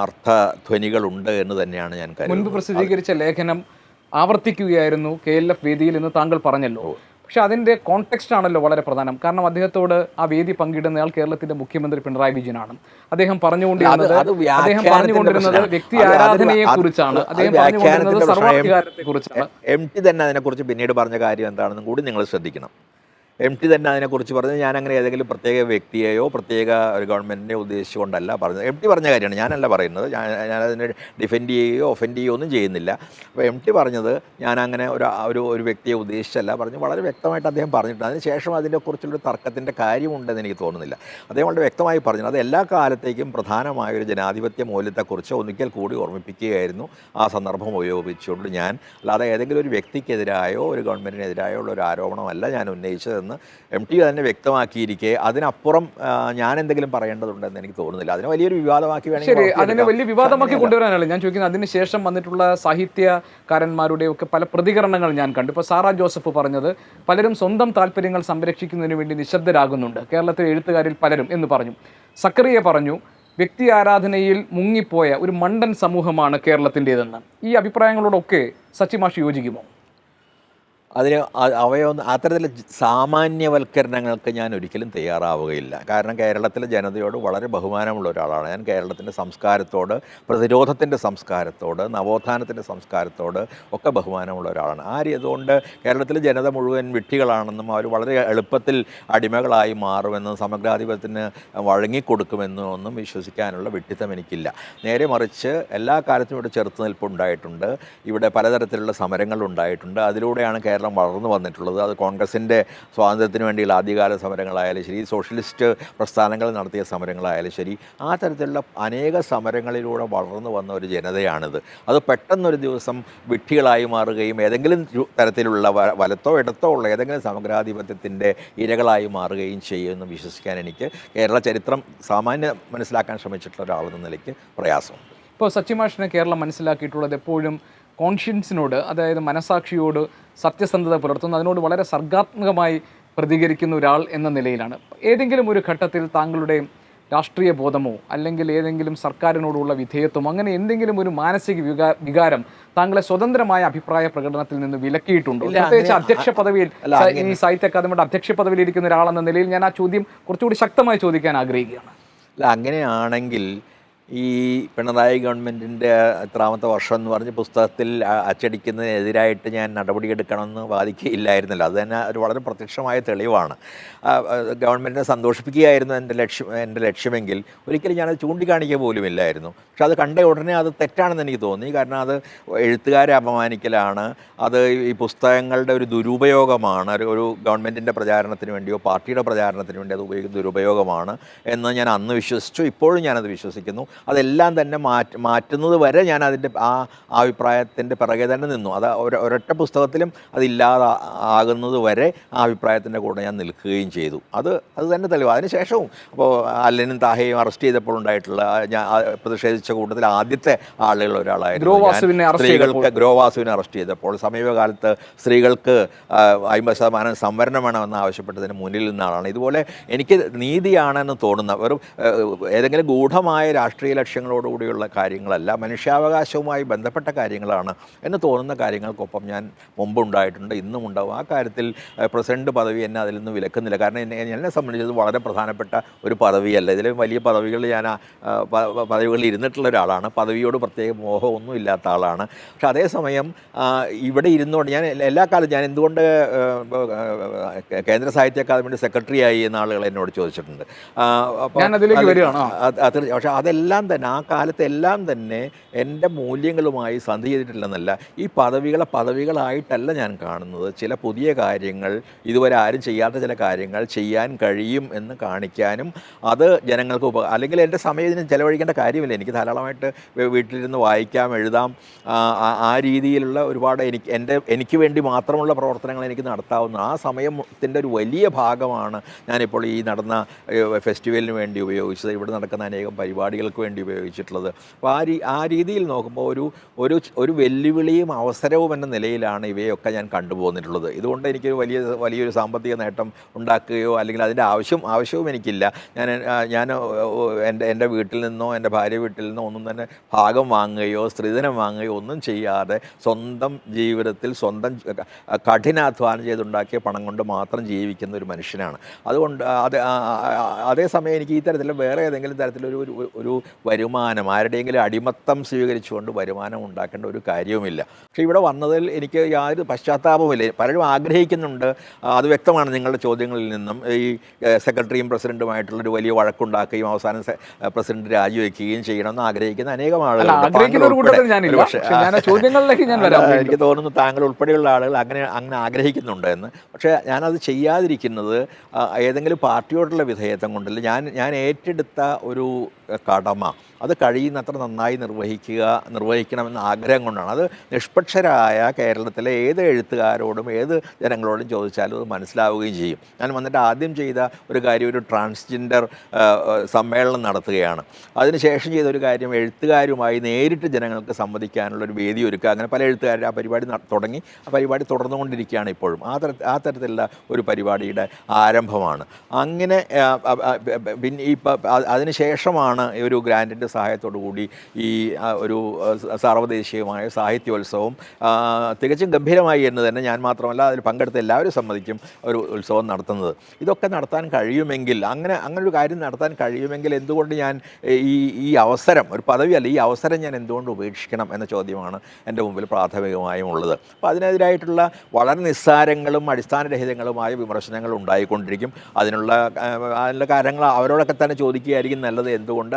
S2: അർത്ഥധ്വനികളുണ്ട് എന്ന് തന്നെയാണ് ഞാൻ കരുതുന്നത്.
S1: മുൻപ് പ്രസിദ്ധീകരിച്ച ലേഖനം ആവർത്തിക്കുകയായിരുന്നു KLF വേദിയിൽ എന്ന് താങ്കൾ പറഞ്ഞല്ലോ. പക്ഷേ അതിൻ്റെ കോൺടെക്സ്റ്റ് ആണല്ലോ വളരെ പ്രധാനം. കാരണം അദ്ദേഹത്തോട് ആ വേദി പങ്കിടുന്നയാൾ കേരളത്തിൻ്റെ മുഖ്യമന്ത്രി പിണറായി വിജയനാണ്. അദ്ദേഹം പറഞ്ഞുകൊണ്ടിരുന്നത് വ്യക്തി ആരാധനയെ കുറിച്ചാണ്, അദ്ദേഹം പറഞ്ഞുകൊണ്ടിരുന്നത് സർവാധികാരത്തെ കുറിച്ചാണ്.
S2: MT തന്നെ അതിനെക്കുറിച്ച് പിന്നീട് പറഞ്ഞ കാര്യം എന്താണെന്നും കൂടി നിങ്ങൾ ശ്രദ്ധിക്കണം. MT തന്നെ അതിനെക്കുറിച്ച് പറഞ്ഞത് ഞാൻ അങ്ങനെ ഏതെങ്കിലും പ്രത്യേക വ്യക്തിയെയോ പ്രത്യേക ഒരു ഗവൺമെൻറ്റിനെയോ ഉദ്ദേശിച്ചുകൊണ്ടല്ല പറഞ്ഞത്. MT പറഞ്ഞ കാര്യമാണ്, ഞാനല്ല പറയുന്നത്. ഞാനതിനെ ഡിഫെൻഡ് ചെയ്യുകയോ ഒഫെൻഡ് ചെയ്യുകയോ ഒന്നും ചെയ്യുന്നില്ല. അപ്പോൾ MT പറഞ്ഞത് ഞാനങ്ങനെ ഒരു വ്യക്തിയെ ഉദ്ദേശിച്ചല്ല പറഞ്ഞു, വളരെ വ്യക്തമായിട്ട് അദ്ദേഹം പറഞ്ഞിട്ടുണ്ട്. അതിനുശേഷം അതിനെക്കുറിച്ചുള്ളൊരു തർക്കത്തിൻ്റെ കാര്യമുണ്ടെന്ന് എനിക്ക് തോന്നുന്നില്ല. അദ്ദേഹം വളരെ വ്യക്തമായി പറഞ്ഞു അത് എല്ലാ കാലത്തേക്കും പ്രധാനമായ ഒരു ജനാധിപത്യ മൂല്യത്തെക്കുറിച്ച് ഒരിക്കൽ കൂടി ഓർമ്മിപ്പിക്കുകയായിരുന്നു ആ സന്ദർഭം ഉപയോഗിച്ചുകൊണ്ട് ഞാൻ. അല്ലാതെ ഏതെങ്കിലും ഒരു വ്യക്തിക്കെതിരായോ ഒരു ഗവൺമെൻറ്റിനെതിരായോ ഉള്ള ഒരു ആരോപണമല്ല ഞാൻ ഉന്നയിച്ചതെന്ന് MT തന്നെ വ്യക്തമാക്കിയിരിക്കെ അതിനപ്പുറം ഞാൻ എന്തെങ്കിലും പറയേണ്ടതുണ്ടെന്ന് എനിക്ക് തോന്നുന്നില്ല. അതിനെ വലിയൊരു വിവാദമാക്കി
S1: ശരി, അതിനെ വലിയ വിവാദമാക്കി കൊണ്ടുവരാനല്ല ഞാൻ ചോദിക്കുന്നത്. അതിനുശേഷം വന്നിട്ടുള്ള സാഹിത്യകാരന്മാരുടെ ഒക്കെ പല പ്രതികരണങ്ങൾ ഞാൻ കണ്ടു. ഇപ്പോൾ സാറാ ജോസഫ് പറഞ്ഞത് പലരും സ്വന്തം താല്പര്യങ്ങൾ സംരക്ഷിക്കുന്നതിന് വേണ്ടി നിശബ്ദരാകുന്നുണ്ട് കേരളത്തിലെ എഴുത്തുകാരിൽ പലരും എന്ന് പറഞ്ഞു. സക്കറിയ പറഞ്ഞു വ്യക്തി ആരാധനയിൽ മുങ്ങിപ്പോയ ഒരു മണ്ടൻ സമൂഹമാണ് കേരളത്തിൻ്റെതെന്ന്. ഈ അഭിപ്രായങ്ങളോടൊക്കെ സച്ചിമാഷ് യോജിക്കുമോ?
S2: അവയൊന്നും അത്തരത്തിൽ സാമാന്യവൽക്കരണങ്ങൾക്ക് ഞാൻ ഒരിക്കലും തയ്യാറാവുകയില്ല. കാരണം കേരളത്തിലെ ജനതയോട് വളരെ ബഹുമാനമുള്ള ഒരാളാണ് ഞാൻ. കേരളത്തിൻ്റെ സംസ്കാരത്തോട്, പ്രതിരോധത്തിൻ്റെ സംസ്കാരത്തോട്, നവോത്ഥാനത്തിൻ്റെ സംസ്കാരത്തോട് ഒക്കെ ബഹുമാനമുള്ള ഒരാളാണ്. അതുകൊണ്ട് കേരളത്തിലെ ജനത മുഴുവൻ വിഡ്ഢികളാണെന്നും അവർ വളരെ എളുപ്പത്തിൽ അടിമകളായി മാറുമെന്നും സമഗ്രാധിപത്യത്തിന് വഴങ്ങിക്കൊടുക്കുമെന്നും ഒന്നും വിശ്വസിക്കാനുള്ള വിഡ്ഢിത്തം എനിക്കില്ല. നേരെ മറിച്ച് എല്ലാ കാലത്തും ഇവിടെ ചെറുത്തുനിൽപ്പുണ്ടായിട്ടുണ്ട്, ഇവിടെ പലതരത്തിലുള്ള സമരങ്ങൾ ഉണ്ടായിട്ടുണ്ട്. അതിലൂടെയാണ് കേരളം വളർന്നു വന്നിട്ടുള്ളത്. അത് കോൺഗ്രസിൻ്റെ സ്വാതന്ത്ര്യത്തിന് വേണ്ടിയുള്ള ആദ്യകാല സമരങ്ങളായാലും ശരി, സോഷ്യലിസ്റ്റ് പ്രസ്ഥാനങ്ങൾ നടത്തിയ സമരങ്ങളായാലും ശരി, ആ തരത്തിലുള്ള അനേക സമരങ്ങളിലൂടെ വളർന്നു വന്ന ഒരു ജനതയാണിത്. അത് പെട്ടെന്നൊരു ദിവസം വിഡ്ഢികളായി മാറുകയും ഏതെങ്കിലും തരത്തിലുള്ള വലത്തോ ഇടത്തോ ഉള്ള ഏതെങ്കിലും സമഗ്രാധിപത്യത്തിൻ്റെ ഇരകളായി മാറുകയും ചെയ്യുമെന്ന് വിശ്വസിക്കാൻ എനിക്ക് കേരള ചരിത്രം സാമാന്യം മനസ്സിലാക്കാൻ ശ്രമിച്ചിട്ടുള്ള ഒരാളെന്ന നിലയ്ക്ക് പ്രയാസമുണ്ട്.
S1: ഇപ്പോൾ സച്ചിമാഷിനെ കേരളം മനസ്സിലാക്കിയിട്ടുള്ളത് എപ്പോഴും കോൺഷ്യൻസിനോട്, അതായത് മനസാക്ഷിയോട് സത്യസന്ധത പുലർത്തുന്ന, അതിനോട് വളരെ സർഗാത്മകമായി പ്രതികരിക്കുന്ന ഒരാൾ എന്ന നിലയിലാണ്. ഏതെങ്കിലും ഒരു ഘട്ടത്തിൽ താങ്കളുടെ രാഷ്ട്രീയ ബോധമോ അല്ലെങ്കിൽ ഏതെങ്കിലും സർക്കാരിനോടുള്ള വിധേയത്വമോ അങ്ങനെ എന്തെങ്കിലും ഒരു മാനസിക വികാരം താങ്കളെ സ്വതന്ത്രമായ അഭിപ്രായ പ്രകടനത്തിൽ നിന്ന് വിലക്കിയിട്ടുണ്ടോ? പ്രത്യേകിച്ച് അധ്യക്ഷ പദവിയിൽ, ഈ സാഹിത്യ അക്കാദമിയുടെ അധ്യക്ഷ പദവിയിൽ ഇരിക്കുന്ന ഒരാളെന്ന നിലയിൽ ഞാൻ ആ ചോദ്യം കുറച്ചുകൂടി ശക്തമായി ചോദിക്കാൻ ആഗ്രഹിക്കുകയാണ്.
S2: അല്ല, അങ്ങനെയാണെങ്കിൽ ഈ പിണറായി ഗവൺമെൻറ്റിൻ്റെ എത്രാമത്തെ വർഷം എന്ന് പറഞ്ഞ് പുസ്തകത്തിൽ അച്ചടിക്കുന്നതിനെതിരായിട്ട് ഞാൻ നടപടിയെടുക്കണമെന്ന് വാദിക്കുകയില്ലായിരുന്നല്ലോ. അത് തന്നെ ഒരു വളരെ പ്രത്യക്ഷമായ തെളിവാണ്. ഗവൺമെൻറ്റിനെ സന്തോഷിപ്പിക്കുകയായിരുന്നു എൻ്റെ ലക്ഷ്യമെങ്കിൽ ഒരിക്കലും ഞാനത് ചൂണ്ടിക്കാണിക്കുക പോലുമില്ലായിരുന്നു. പക്ഷെ അത് കണ്ട ഉടനെ അത് തെറ്റാണെന്ന് എനിക്ക് തോന്നി. കാരണം അത് എഴുത്തുകാരെ അപമാനിക്കലാണ്, അത് ഈ പുസ്തകങ്ങളുടെ ഒരു ദുരുപയോഗമാണ്, ഒരു ഗവൺമെൻറ്റിൻ്റെ പ്രചാരണത്തിന് വേണ്ടിയോ പാർട്ടിയുടെ പ്രചാരണത്തിന് വേണ്ടി അത് ഉപയോഗിക്കുന്ന ദുരുപയോഗമാണ് എന്ന് ഞാൻ അന്ന് വിശ്വസിച്ചു. ഇപ്പോഴും ഞാനത് വിശ്വസിക്കുന്നു. അതെല്ലാം തന്നെ മാറ്റുന്നത് വരെ ഞാൻ അതിൻ്റെ ആ അഭിപ്രായത്തിൻ്റെ പിറകെ തന്നെ നിന്നു. അത് ഒരൊറ്റ പുസ്തകത്തിലും അതില്ലാതാകുന്നത് വരെ ആ അഭിപ്രായത്തിൻ്റെ കൂടെ ഞാൻ നിൽക്കുകയും ചെയ്തു. അത് തന്നെ തെളിവ്. അതിനുശേഷവും അപ്പോൾ അല്ലനും താഹയും അറസ്റ്റ് ചെയ്തപ്പോൾ ഉണ്ടായിട്ടുള്ള ഞാൻ പ്രതിഷേധിച്ച കൂട്ടത്തിൽ ആദ്യത്തെ ആളുകളിൽ ഒരാളായിരുന്നു. ഗ്രോവാസുവിനെ അറസ്റ്റ് ചെയ്തപ്പോൾ സമീപകാലത്ത് സ്ത്രീകൾക്ക് 50% സംവരണം വേണമെന്ന് ആവശ്യപ്പെട്ടതിന് മുന്നിൽ നിന്ന ആളാണ്. ഇതുപോലെ എനിക്ക് നീതിയാണെന്ന് തോന്നുന്ന ഏതെങ്കിലും ഗൂഢമായ രാഷ്ട്രീയ ലക്ഷ്യങ്ങളോടുകൂടിയുള്ള കാര്യങ്ങളല്ല, മനുഷ്യാവകാശവുമായി ബന്ധപ്പെട്ട കാര്യങ്ങളാണ് എന്ന് തോന്നുന്ന കാര്യങ്ങൾക്കൊപ്പം ഞാൻ മുമ്പുണ്ടായിട്ടുണ്ട്, ഇന്നും ഉണ്ടാവും. ആ കാര്യത്തിൽ പ്രസിഡന്റ് പദവി എന്നെ അതിൽ നിന്ന് വിലക്കുന്നില്ല. കാരണം എന്നെ സംബന്ധിച്ചത് വളരെ പ്രധാനപ്പെട്ട ഒരു പദവിയല്ല. ഇതിൽ വലിയ പദവികൾ ഞാൻ പദവികളിൽ ഇരുന്നിട്ടുള്ള ഒരാളാണ്. പദവിയോട് പ്രത്യേക മോഹമൊന്നും ഇല്ലാത്ത ആളാണ്. പക്ഷെ അതേസമയം ഇവിടെ ഇരുന്നുകൊണ്ട് ഞാൻ എല്ലാ കാലത്തും ഞാൻ എന്തുകൊണ്ട് കേന്ദ്ര സാഹിത്യ അക്കാദമിയുടെ സെക്രട്ടറി ആയി എന്ന ആളുകൾ എന്നോട് ചോദിച്ചിട്ടുണ്ട്. പക്ഷെ അതെല്ലാം തന്നെ ആ കാലത്തെല്ലാം തന്നെ എൻ്റെ മൂല്യങ്ങളുമായി സന്ധി ചെയ്തിട്ടില്ലെന്നല്ല, ഈ പദവികളായിട്ടല്ല ഞാൻ കാണുന്നത്. ചില പുതിയ കാര്യങ്ങൾ, ഇതുവരെ ആരും ചെയ്യാത്ത ചില കാര്യങ്ങൾ ചെയ്യാൻ കഴിയും എന്ന് കാണിക്കാനും അത് ജനങ്ങൾക്ക് അല്ലെങ്കിൽ എൻ്റെ സമയം ഇതിന് ചിലവഴിക്കേണ്ട കാര്യമില്ല. എനിക്ക് ധാരാളമായിട്ട് വീട്ടിലിരുന്ന് വായിക്കാം, എഴുതാം. ആ രീതിയിലുള്ള ഒരുപാട് എനിക്ക് വേണ്ടി മാത്രമുള്ള പ്രവർത്തനങ്ങൾ എനിക്ക് നടത്താവുന്ന ആ സമയത്തിൻ്റെ ഒരു വലിയ ഭാഗമാണ് ഞാനിപ്പോൾ ഈ നടന്ന ഫെസ്റ്റിവലിന് വേണ്ടി ഉപയോഗിച്ചത്. ഇവിടെ നടക്കുന്ന അനേകം പരിപാടികൾക്ക് വേണ്ടി ഉപയോഗിച്ചിട്ടുള്ളത്. അപ്പോൾ ആ രീതിയിൽ നോക്കുമ്പോൾ ഒരു വെല്ലുവിളിയും അവസരവും എന്ന നിലയിലാണ് ഇവയൊക്കെ ഞാൻ കണ്ടുപോന്നിട്ടുള്ളത്. ഇതുകൊണ്ട് എനിക്ക് വലിയൊരു സാമ്പത്തിക നേട്ടം ഉണ്ടാക്കുകയോ അല്ലെങ്കിൽ അതിൻ്റെ ആവശ്യവും എനിക്കില്ല. ഞാൻ എൻ്റെ വീട്ടിൽ നിന്നോ എൻ്റെ ഭാര്യ വീട്ടിൽ നിന്നോ ഒന്നും തന്നെ ഭാഗം വാങ്ങുകയോ സ്ത്രീധനം വാങ്ങുകയോ ഒന്നും ചെയ്യാതെ സ്വന്തം ജീവിതത്തിൽ സ്വന്തം കഠിനാധ്വാനം ചെയ്തുണ്ടാക്കിയ പണം കൊണ്ട് മാത്രം ജീവിക്കുന്ന ഒരു മനുഷ്യനാണ്. അതുകൊണ്ട് അതേസമയം എനിക്ക് ഈ തരത്തിൽ വേറെ ഏതെങ്കിലും തരത്തിലൊരു വരുമാനം ആരുടെയെങ്കിലും അടിമത്തം സ്വീകരിച്ചുകൊണ്ട് വരുമാനം ഉണ്ടാക്കേണ്ട ഒരു കാര്യവുമില്ല. പക്ഷേ ഇവിടെ വന്നതിൽ എനിക്ക് യാതൊരു പശ്ചാത്താപവുമില്ല. പലരും ആഗ്രഹിക്കുന്നുണ്ട്, അത് വ്യക്തമാണ് നിങ്ങളുടെ ചോദ്യങ്ങളിൽ നിന്നും. ഈ സെക്രട്ടറിയും പ്രസിഡൻറ്റുമായിട്ടുള്ളൊരു വലിയ വഴക്കുണ്ടാക്കുകയും അവസാനം പ്രസിഡന്റ് രാജിവെക്കുകയും ചെയ്യണമെന്ന് ആഗ്രഹിക്കുന്ന അനേകം ആളുകൾ എനിക്ക് തോന്നുന്നു താങ്കൾ ഉൾപ്പെടെയുള്ള ആളുകൾ അങ്ങനെ ആഗ്രഹിക്കുന്നുണ്ട് എന്ന്. പക്ഷേ ഞാനത് ചെയ്യാതിരിക്കുന്നത് ഏതെങ്കിലും പാർട്ടിയോടുള്ള വിധേയത്വം കൊണ്ടല്ല. ഞാൻ ഏറ്റെടുത്ത ഒരു കടമ അത് കഴിയുന്നത്ര നന്നായി നിർവഹിക്കണമെന്ന ആഗ്രഹം കൊണ്ടാണ്. അത് നിഷ്പക്ഷരായ കേരളത്തിലെ ഏത് എഴുത്തുകാരോടും ഏത് ജനങ്ങളോടും ചോദിച്ചാലും അത് മനസ്സിലാവുകയും ചെയ്യും. ഞാൻ വന്നിട്ട് ആദ്യം ചെയ്ത ഒരു കാര്യം ഒരു ട്രാൻസ്ജെൻഡർ സമ്മേളനം നടത്തുകയാണ്. അതിനുശേഷം ചെയ്തൊരു കാര്യം എഴുത്തുകാരുമായി നേരിട്ട് ജനങ്ങൾക്ക് സംവദിക്കാനുള്ളൊരു വേദി ഒരുക്കുക. അങ്ങനെ പല എഴുത്തുകാരും ആ പരിപാടി തുടങ്ങി. ആ പരിപാടി തുടർന്നുകൊണ്ടിരിക്കുകയാണ് ഇപ്പോഴും. ആ തരത്തിലുള്ള ഒരു പരിപാടിയുടെ ആരംഭമാണ്. അങ്ങനെ അതിനുശേഷമാണ് ഒരു ഗ്രാൻഡിൻ്റെ സഹായത്തോടു കൂടി ഈ ഒരു സാർവദേശീയമായ സാഹിത്യോത്സവം തികച്ചും ഗംഭീരമായി എന്ന് തന്നെ ഞാൻ മാത്രമല്ല അതിൽ പങ്കെടുത്ത എല്ലാവരും സമ്മതിക്കും ഒരു ഉത്സവം നടത്തുന്നത്. ഇതൊക്കെ നടത്താൻ കഴിയുമെങ്കിൽ അങ്ങനെ ഒരു കാര്യം നടത്താൻ കഴിയുമെങ്കിൽ എന്തുകൊണ്ട് ഞാൻ ഈ അവസരം ഒരു പദവിയല്ല ഈ അവസരം ഞാൻ എന്തുകൊണ്ട് ഉപേക്ഷിക്കണം എന്ന ചോദ്യമാണ് എൻ്റെ മുമ്പിൽ പ്രാഥമികമായും ഉള്ളത്. അപ്പോൾ അതിനെതിരായിട്ടുള്ള വളരെ നിസ്സാരങ്ങളും അടിസ്ഥാനരഹിതങ്ങളുമായ വിമർശനങ്ങൾ ഉണ്ടായിക്കൊണ്ടിരിക്കും. അതിനുള്ള കാര്യങ്ങൾ അവരോടൊക്കെ തന്നെ ചോദിക്കുകയായിരിക്കും നല്ലത്. എന്തുകൊണ്ട്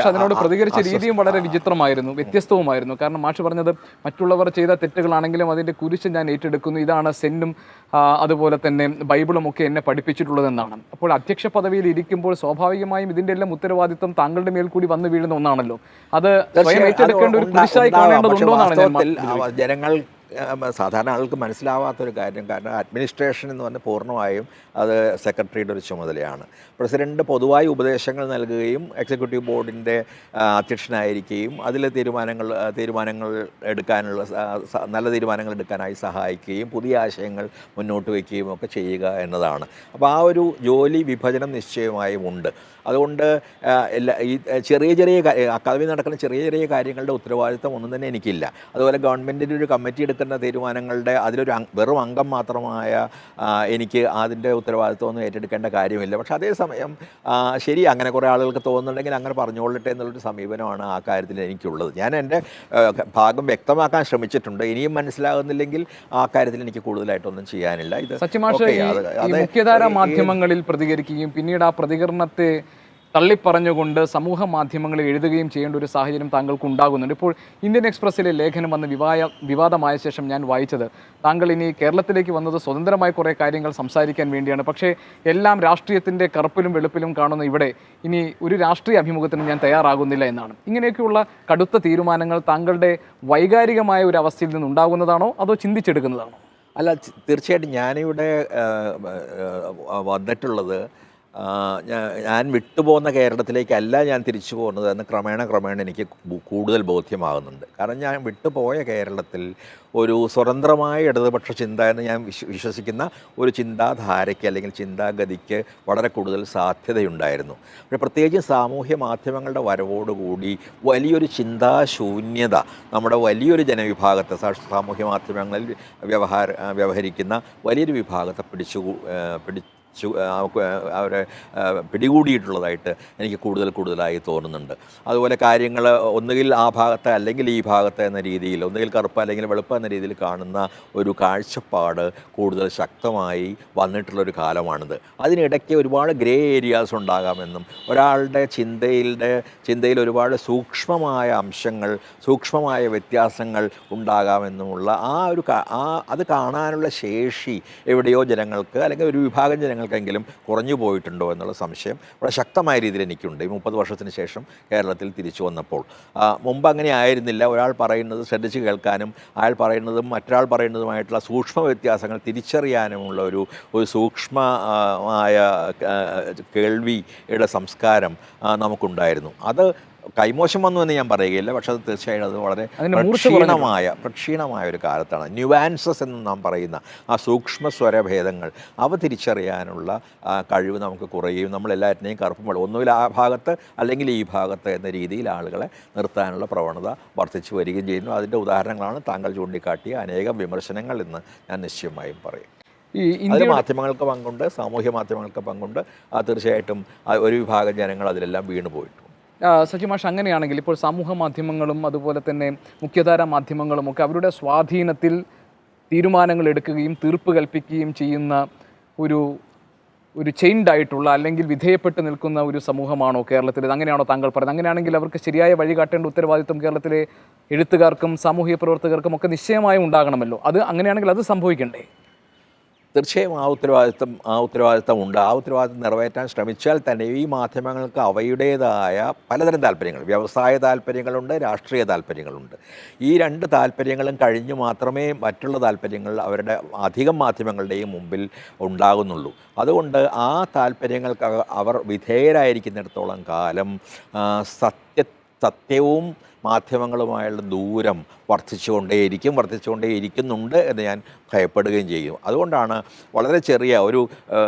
S1: അതിനോട് പ്രതികരിച്ച രീതിയും വളരെ വിചിത്രമായിരുന്നു, വ്യത്യസ്തവുമായിരുന്നു. കാരണം മാഷ് പറഞ്ഞത് മറ്റുള്ളവർ ചെയ്ത തെറ്റുകളാണെങ്കിലും അതിൻ്റെ കുരിശ് ഞാൻ ഏറ്റെടുക്കുന്നു, ഇതാണ് സെന്നും അതുപോലെ തന്നെ ബൈബിളും ഒക്കെ എന്നെ പഠിപ്പിച്ചിട്ടുള്ളതെന്നാണ്. അപ്പോൾ അധ്യക്ഷ പദവിയിൽ ഇരിക്കുമ്പോൾ സ്വാഭാവികമായും ഇതിൻ്റെ എല്ലാം ഉത്തരവാദിത്വം താങ്കളുടെ മേൽ കൂടി വന്നു വീഴുന്ന ഒന്നാണല്ലോ. അത് സ്വയം ഏറ്റെടുക്കേണ്ട ഒരു കുരിശായി കാണേണ്ടതുണ്ടോ എന്നാണ്
S2: ജനങ്ങൾ സാധാരണ ആൾക്ക് മനസ്സിലാവാത്തൊരു കാര്യം. കാരണം അഡ്മിനിസ്ട്രേഷൻ എന്ന് പറഞ്ഞാൽ പൂർണ്ണമായും അത് സെക്രട്ടറിയുടെ ഒരു ചുമതലയാണ്. പ്രസിഡന്റ് പൊതുവായി ഉപദേശങ്ങൾ നൽകുകയും എക്സിക്യൂട്ടീവ് ബോർഡിൻ്റെ അധ്യക്ഷനായിരിക്കുകയും അതിൽ തീരുമാനങ്ങൾ എടുക്കാനുള്ള നല്ല തീരുമാനങ്ങൾ എടുക്കാനായി സഹായിക്കുകയും പുതിയ ആശയങ്ങൾ മുന്നോട്ട് വയ്ക്കുകയും ഒക്കെ ചെയ്യുക എന്നതാണ്. അപ്പോൾ ആ ഒരു ജോലി വിഭജനം നിശ്ചയമായും ഉണ്ട്. അതുകൊണ്ട് ഈ ചെറിയ അക്കാദമി നടക്കുന്ന ചെറിയ കാര്യങ്ങളുടെ ഉത്തരവാദിത്തം ഒന്നും തന്നെ എനിക്കില്ല. അതുപോലെ ഗവൺമെൻറ്റിൻ്റെ ഒരു കമ്മിറ്റി എടുക്കുന്ന തീരുമാനങ്ങളുടെ അതിലൊരു വെറും അംഗം മാത്രമായ എനിക്ക് അതിൻ്റെ ഉത്തരവാദിത്വമൊന്നും ഏറ്റെടുക്കേണ്ട കാര്യമില്ല. പക്ഷേ അതേസമയം ശരി, അങ്ങനെ കുറേ ആളുകൾക്ക് തോന്നുന്നുണ്ടെങ്കിൽ അങ്ങനെ പറഞ്ഞുകൊള്ളട്ടെ എന്നുള്ളൊരു സമീപനമാണ് ആ കാര്യത്തിൽ എനിക്കുള്ളത്. ഞാൻ എൻ്റെ ഭാഗം വ്യക്തമാക്കാൻ ശ്രമിച്ചിട്ടുണ്ട്. ഇനിയും മനസ്സിലാകുന്നില്ലെങ്കിൽ ആ കാര്യത്തിൽ എനിക്ക് കൂടുതലായിട്ടൊന്നും ചെയ്യാനില്ല. ഇത്
S1: മുഖ്യധാരാ മാധ്യമങ്ങളിൽ പ്രതികരിക്കുകയും പിന്നീട് ആ പ്രതികരണത്തെ തള്ളിപ്പറഞ്ഞുകൊണ്ട് സമൂഹ മാധ്യമങ്ങളിൽ എഴുതുകയും ചെയ്യേണ്ട ഒരു സാഹചര്യം താങ്കൾക്ക് ഉണ്ടാകുന്നുണ്ട്. ഇപ്പോൾ ഇന്ത്യൻ എക്സ്പ്രസ്സിലെ ലേഖനം വന്ന് വിവാദമായ ശേഷം ഞാൻ വായിച്ചത് താങ്കൾ ഇനി കേരളത്തിലേക്ക് വന്നത് സ്വതന്ത്രമായ കുറേ കാര്യങ്ങൾ സംസാരിക്കാൻ വേണ്ടിയാണ്, പക്ഷേ എല്ലാം രാഷ്ട്രീയത്തിൻ്റെ കറുപ്പിലും വെളുപ്പിലും കാണുന്ന ഇവിടെ ഇനി ഒരു രാഷ്ട്രീയ അഭിമുഖത്തിന് ഞാൻ തയ്യാറാകുന്നില്ല എന്നാണ്. ഇങ്ങനെയൊക്കെയുള്ള കടുത്ത തീരുമാനങ്ങൾ താങ്കളുടെ വൈകാരികമായ ഒരു അവസ്ഥയിൽ നിന്നുണ്ടാകുന്നതാണോ അതോ ചിന്തിച്ചെടുക്കുന്നതാണോ?
S2: അല്ല, തീർച്ചയായിട്ടും ഞാനിവിടെ വന്നിട്ടുള്ളത് ഞാൻ വിട്ടുപോകുന്ന കേരളത്തിലേക്കല്ല ഞാൻ തിരിച്ചു പോകുന്നത് എന്ന് ക്രമേണ എനിക്ക് കൂടുതൽ ബോധ്യമാകുന്നുണ്ട്. കാരണം ഞാൻ വിട്ടുപോയ കേരളത്തിൽ ഒരു സ്വതന്ത്രമായ ഇടതുപക്ഷ ചിന്ത എന്ന് ഞാൻ വിശ്വസിക്കുന്ന ഒരു ചിന്താധാരയ്ക്ക് അല്ലെങ്കിൽ ചിന്താഗതിക്ക് വളരെ കൂടുതൽ സാധ്യതയുണ്ടായിരുന്നു. പക്ഷേ പ്രത്യേകിച്ച് സാമൂഹ്യ മാധ്യമങ്ങളുടെ വരവോടുകൂടി വലിയൊരു ചിന്താശൂന്യത നമ്മുടെ വലിയൊരു ജനവിഭാഗത്തെ സാമൂഹ്യ മാധ്യമങ്ങളിൽ വ്യവഹരിക്കുന്ന വലിയൊരു വിഭാഗത്തെ അവരെ പിടികൂടിയിട്ടുള്ളതായിട്ട് എനിക്ക് കൂടുതലായി തോന്നുന്നുണ്ട്. അതുപോലെ കാര്യങ്ങൾ ഒന്നുകിൽ ആ ഭാഗത്ത് അല്ലെങ്കിൽ ഈ ഭാഗത്ത് എന്ന രീതിയിൽ, ഒന്നുകിൽ കറുപ്പ് അല്ലെങ്കിൽ വെളുപ്പ് എന്ന രീതിയിൽ കാണുന്ന ഒരു കാഴ്ചപ്പാട് കൂടുതൽ ശക്തമായി വന്നിട്ടുള്ളൊരു കാലമാണിത്. അതിനിടയ്ക്ക് ഒരുപാട് ഗ്രേ ഏരിയാസ് ഉണ്ടാകാമെന്നും ഒരാളുടെ ചിന്തയിൽ ഒരുപാട് സൂക്ഷ്മമായ അംശങ്ങൾ, സൂക്ഷ്മമായ വ്യത്യാസങ്ങൾ ഉണ്ടാകാമെന്നുമുള്ള അത് കാണാനുള്ള ശേഷി എവിടെയോ ജനങ്ങൾക്ക് അല്ലെങ്കിൽ ഒരു വിഭാഗം ജനങ്ങൾക്കെങ്കിലും കുറഞ്ഞു പോയിട്ടുണ്ടോ എന്നുള്ള സംശയം വളരെ ശക്തമായ രീതിയിൽ എനിക്കുണ്ട്. ഈ 30 വർഷത്തിന് ശേഷം കേരളത്തിൽ തിരിച്ചു വന്നപ്പോൾ മുമ്പ് അങ്ങനെ ആയിരുന്നില്ല. ഒരാൾ പറയുന്നത് ശ്രദ്ധിച്ച് കേൾക്കാനും അയാൾ പറയുന്നതും മറ്റൊരാൾ പറയുന്നതുമായിട്ടുള്ള സൂക്ഷ്മ വ്യത്യാസങ്ങൾ തിരിച്ചറിയാനുമുള്ള ഒരു സൂക്ഷ്മമായ കേൾവിയുടെ സംസ്കാരം നമുക്കുണ്ടായിരുന്നു. അത് കൈമോശം വന്നു എന്ന് ഞാൻ പറയുകയില്ല, പക്ഷെ അത് തീർച്ചയായും അത് വളരെ
S1: അതിന്റെ മൂർച്ച കുറഞ്ഞു.
S2: പ്രക്ഷീണമായ ഒരു കാലത്താണ്. ന്യൂവാൻസസ് എന്ന് നാം പറയുന്ന ആ സൂക്ഷ്മ സ്വരഭേദങ്ങൾ അവ തിരിച്ചറിയാനുള്ള കഴിവ് നമുക്ക് കുറയുകയും നമ്മൾ എല്ലാറ്റിനെയും കറുപ്പുമ്പോൾ ഒന്നുകിൽ ആ ഭാഗത്ത് അല്ലെങ്കിൽ ഈ ഭാഗത്ത് എന്ന രീതിയിൽ ആളുകളെ നിർത്താനുള്ള പ്രവണത വർദ്ധിച്ചു വരികയും ചെയ്യുന്നു. അതിൻ്റെ ഉദാഹരണങ്ങളാണ് താങ്കൾ ചൂണ്ടിക്കാട്ടിയ അനേകം വിമർശനങ്ങൾ എന്ന് ഞാൻ നിശ്ചയമായും പറയും. അതിൽ മാധ്യമങ്ങൾക്ക് പങ്കുണ്ട്, സാമൂഹ്യ മാധ്യമങ്ങൾക്ക് പങ്കുണ്ട്. തീർച്ചയായിട്ടും ഒരു വിഭാഗം ജനങ്ങൾ അതിലെല്ലാം വീണു പോയിട്ടുണ്ട്.
S1: സജി മാഷ്, അങ്ങനെയാണെങ്കിൽ ഇപ്പോൾ സമൂഹ മാധ്യമങ്ങളും അതുപോലെ തന്നെ മുഖ്യധാരാ മാധ്യമങ്ങളും ഒക്കെ അവരുടെ സ്വാധീനത്തിൽ തീരുമാനങ്ങൾ എടുക്കുകയും തീർപ്പ് കൽപ്പിക്കുകയും ചെയ്യുന്ന ഒരു ചെയിൻഡ് ആയിട്ടുള്ള അല്ലെങ്കിൽ വിധേയപ്പെട്ട് നിൽക്കുന്ന ഒരു സമൂഹമാണോ കേരളത്തിൽ? അങ്ങനെയാണോ താങ്കൾ പറയുന്നത്? അങ്ങനെയാണെങ്കിൽ അവർക്ക് ശരിയായ വഴി കാട്ടേണ്ട ഉത്തരവാദിത്വം കേരളത്തിലെ എഴുത്തുകാർക്കും സാമൂഹിക പ്രവർത്തകർക്കും ഒക്കെ നിശ്ചയമായും ഉണ്ടാകണമല്ലോ. അത് അങ്ങനെയാണെങ്കിൽ അത് സംഭവിക്കണ്ടേ?
S2: തീർച്ചയായും ആ ഉത്തരവാദിത്തം ഉണ്ട്. ആ ഉത്തരവാദിത്തം നിറവേറ്റാൻ ശ്രമിച്ചാൽ തന്നെ ഈ മാധ്യമങ്ങൾക്ക് അവയുടേതായ പലതരം താല്പര്യങ്ങൾ, വ്യവസായ താല്പര്യങ്ങളുണ്ട്, രാഷ്ട്രീയ താല്പര്യങ്ങളുണ്ട്. ഈ രണ്ട് താല്പര്യങ്ങളും കഴിഞ്ഞ് മാത്രമേ മറ്റുള്ള താല്പര്യങ്ങൾ അവരുടെ അധികം മാധ്യമങ്ങളുടെയും മുമ്പിൽ ഉണ്ടാകുന്നുള്ളൂ. അതുകൊണ്ട് ആ താല്പര്യങ്ങൾക്ക് അവർ വിധേയരായിരിക്കുന്നിടത്തോളം കാലം സത്യവും മാധ്യമങ്ങളുമായുള്ള ദൂരം വർദ്ധിച്ചുകൊണ്ടേയിരിക്കുന്നുണ്ട് എന്ന് ഞാൻ ഭയപ്പെടുകയും ചെയ്യും. അതുകൊണ്ടാണ് വളരെ ചെറിയ ഒരു